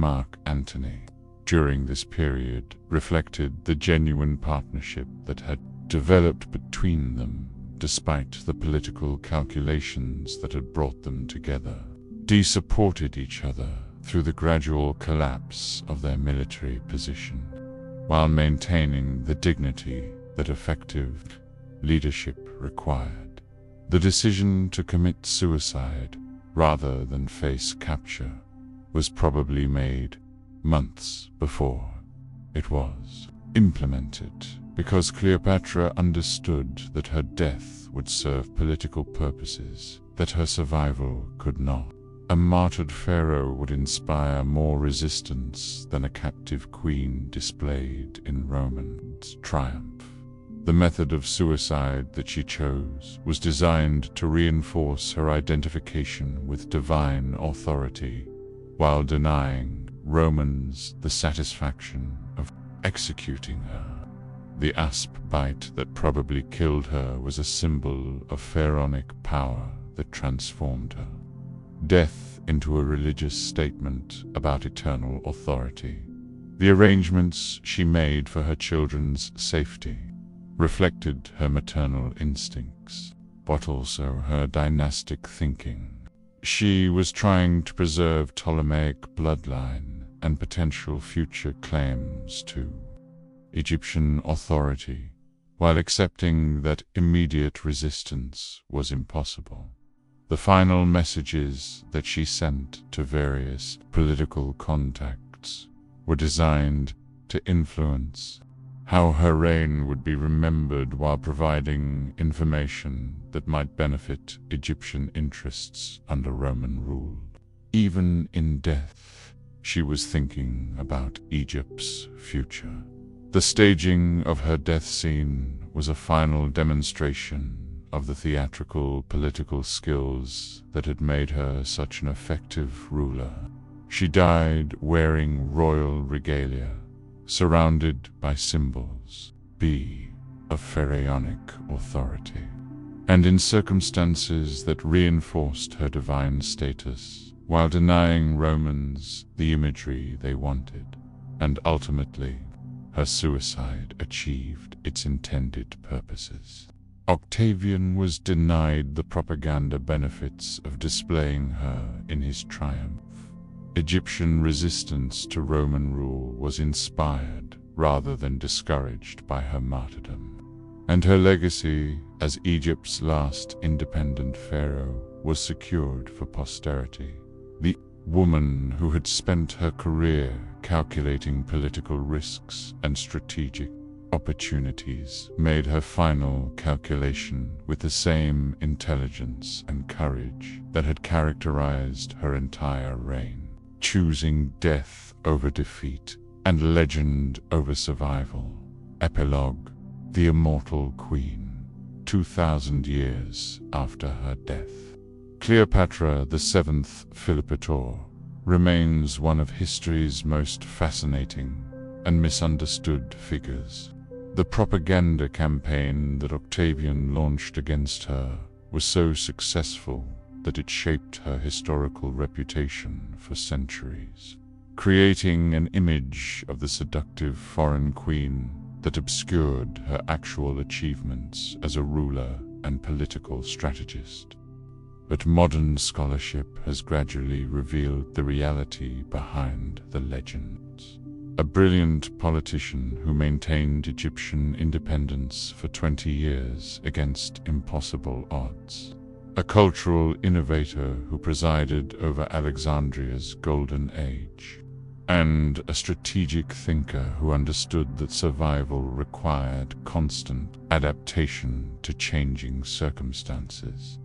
[SPEAKER 1] Antony during this period reflected the genuine partnership that had developed between them, despite the political calculations that had brought them together. They supported each other through the gradual collapse of their military position, while maintaining the dignity that effective leadership required. The decision to commit suicide rather than face capture was probably made months before It was implemented because Cleopatra understood that her death would serve political purposes that her survival could not. A martyred pharaoh would inspire more resistance than a captive queen displayed in Roman triumph. The method of suicide that she chose was designed to reinforce her identification with divine authority, while denying Romans the satisfaction of executing her. The asp bite that probably killed her was a symbol of pharaonic power that transformed her death into a religious statement about eternal authority. The arrangements she made for her children's safety reflected her maternal instincts, but also her dynastic thinking. She was trying to preserve Ptolemaic bloodline and potential future claims to Egyptian authority, while accepting that immediate resistance was impossible. The final messages that she sent to various political contacts were designed to influence how her reign would be remembered, while providing information that might benefit Egyptian interests under Roman rule. Even in death, she was thinking about Egypt's future. The staging of her death scene was a final demonstration of the theatrical political skills that had made her such an effective ruler. She died wearing royal regalia, surrounded by symbols of pharaonic authority, and in circumstances that reinforced her divine status, while denying Romans the imagery they wanted. And ultimately, her suicide achieved its intended purposes. Octavian was denied the propaganda benefits of displaying her in his triumph. Egyptian resistance to Roman rule was inspired rather than discouraged by her martyrdom, and her legacy as Egypt's last independent pharaoh was secured for posterity. The woman who had spent her career calculating political risks and strategic opportunities made her final calculation with the same intelligence and courage that had characterized her entire reign, choosing death over defeat and legend over survival. Epilogue: The Immortal Queen. 2,000 years after her death, Cleopatra VII Philippator remains one of history's most fascinating and misunderstood figures. The propaganda campaign that Octavian launched against her was so successful that it shaped her historical reputation for centuries, creating an image of the seductive foreign queen that obscured her actual achievements as a ruler and political strategist. But modern scholarship has gradually revealed the reality behind the legends. A brilliant politician who maintained Egyptian independence for 20 years against impossible odds. A cultural innovator who presided over Alexandria's golden age. And a strategic thinker who understood that survival required constant adaptation to changing circumstances.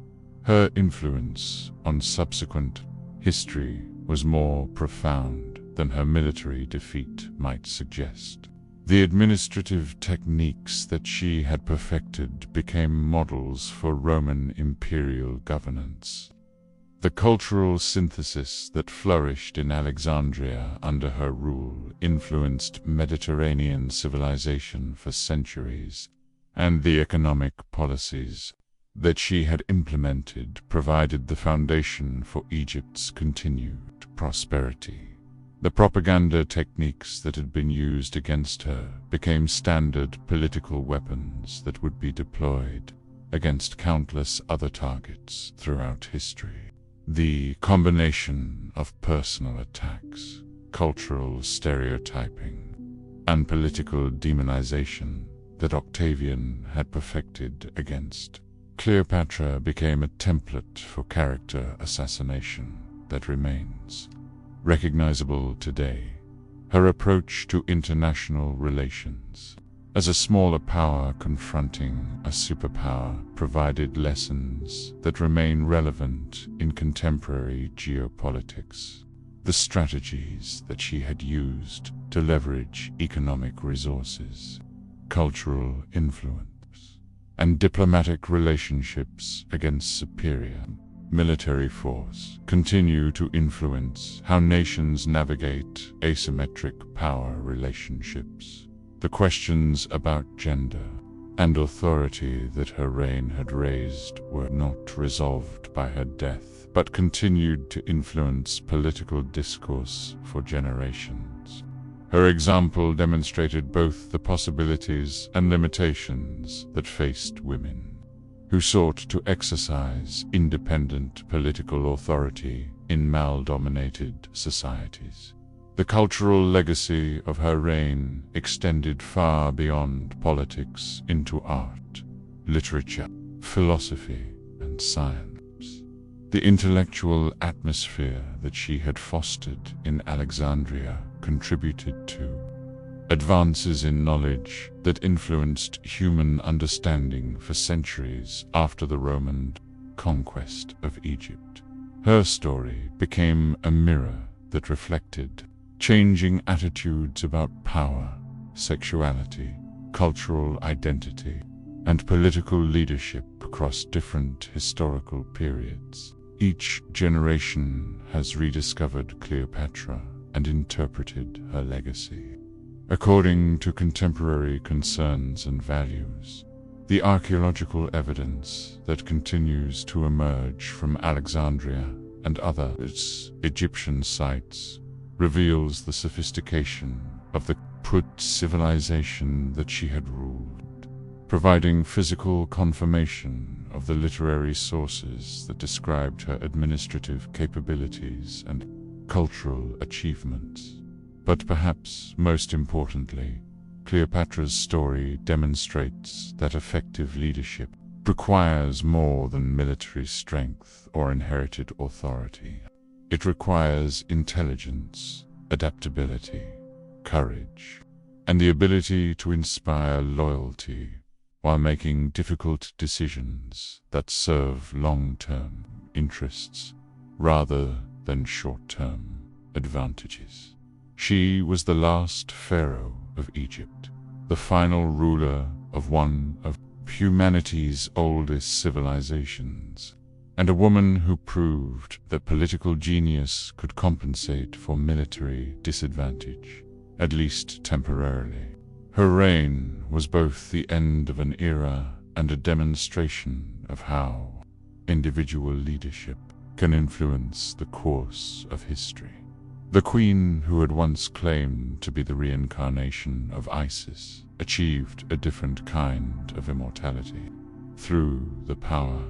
[SPEAKER 1] Her influence on subsequent history was more profound than her military defeat might suggest. The administrative techniques that she had perfected became models for Roman imperial governance. The cultural synthesis that flourished in Alexandria under her rule influenced Mediterranean civilization for centuries, and the economic policies that she had implemented provided the foundation for Egypt's continued prosperity. The propaganda techniques that had been used against her became standard political weapons that would be deployed against countless other targets throughout history. The combination of personal attacks, cultural stereotyping, and political demonization that Octavian had perfected against Cleopatra became a template for character assassination that remains recognizable today. her approach to international relations. As a smaller power confronting a superpower provided lessons that remain relevant in contemporary geopolitics. The strategies that she had used to leverage economic resources, cultural influence, and diplomatic relationships against superior military force continue to influence how nations navigate asymmetric power relationships. The questions about gender and authority that her reign had raised were not resolved by her death, but continued to influence political discourse for generations. Her example demonstrated both the possibilities and limitations that faced women who sought to exercise independent political authority in male-dominated societies. The cultural legacy of her reign extended far beyond politics into art, literature, philosophy, and science. The intellectual atmosphere that she had fostered in Alexandria contributed to advances in knowledge that influenced human understanding for centuries after the Roman conquest of Egypt. Her story became a mirror that reflected changing attitudes about power, sexuality, cultural identity, and political leadership across different historical periods. Each generation has rediscovered Cleopatra and interpreted her legacy according to contemporary concerns and values. The archaeological evidence that continues to emerge from Alexandria and other Egyptian sites reveals the sophistication of the Put civilization that she had ruled, providing physical confirmation of the literary sources that described her administrative capabilities and cultural achievements. But perhaps most importantly, Cleopatra's story demonstrates that effective leadership requires more than military strength or inherited authority. It requires intelligence, adaptability, courage, and the ability to inspire loyalty while making difficult decisions that serve long-term interests rather than short-term advantages. She was the last pharaoh of Egypt, the final ruler of one of humanity's oldest civilizations, and a woman who proved that political genius could compensate for military disadvantage, at least temporarily. Her reign was both the end of an era and a demonstration of how individual leadership can influence the course of history. The queen, who had once claimed to be the reincarnation of Isis, achieved a different kind of immortality through the power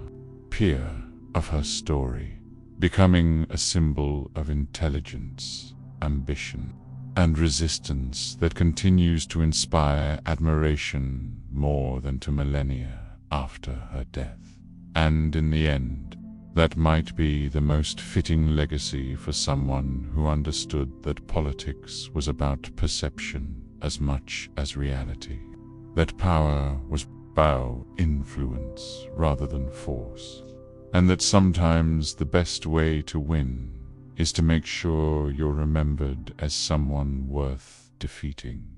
[SPEAKER 1] of her story, becoming a symbol of intelligence, ambition, and resistance that continues to inspire admiration more than 2 millennia after her death. And in the end, that might be the most fitting legacy for someone who understood that politics was about perception as much as reality, that power was about influence rather than force, and that sometimes the best way to win is to make sure you're remembered as someone worth defeating.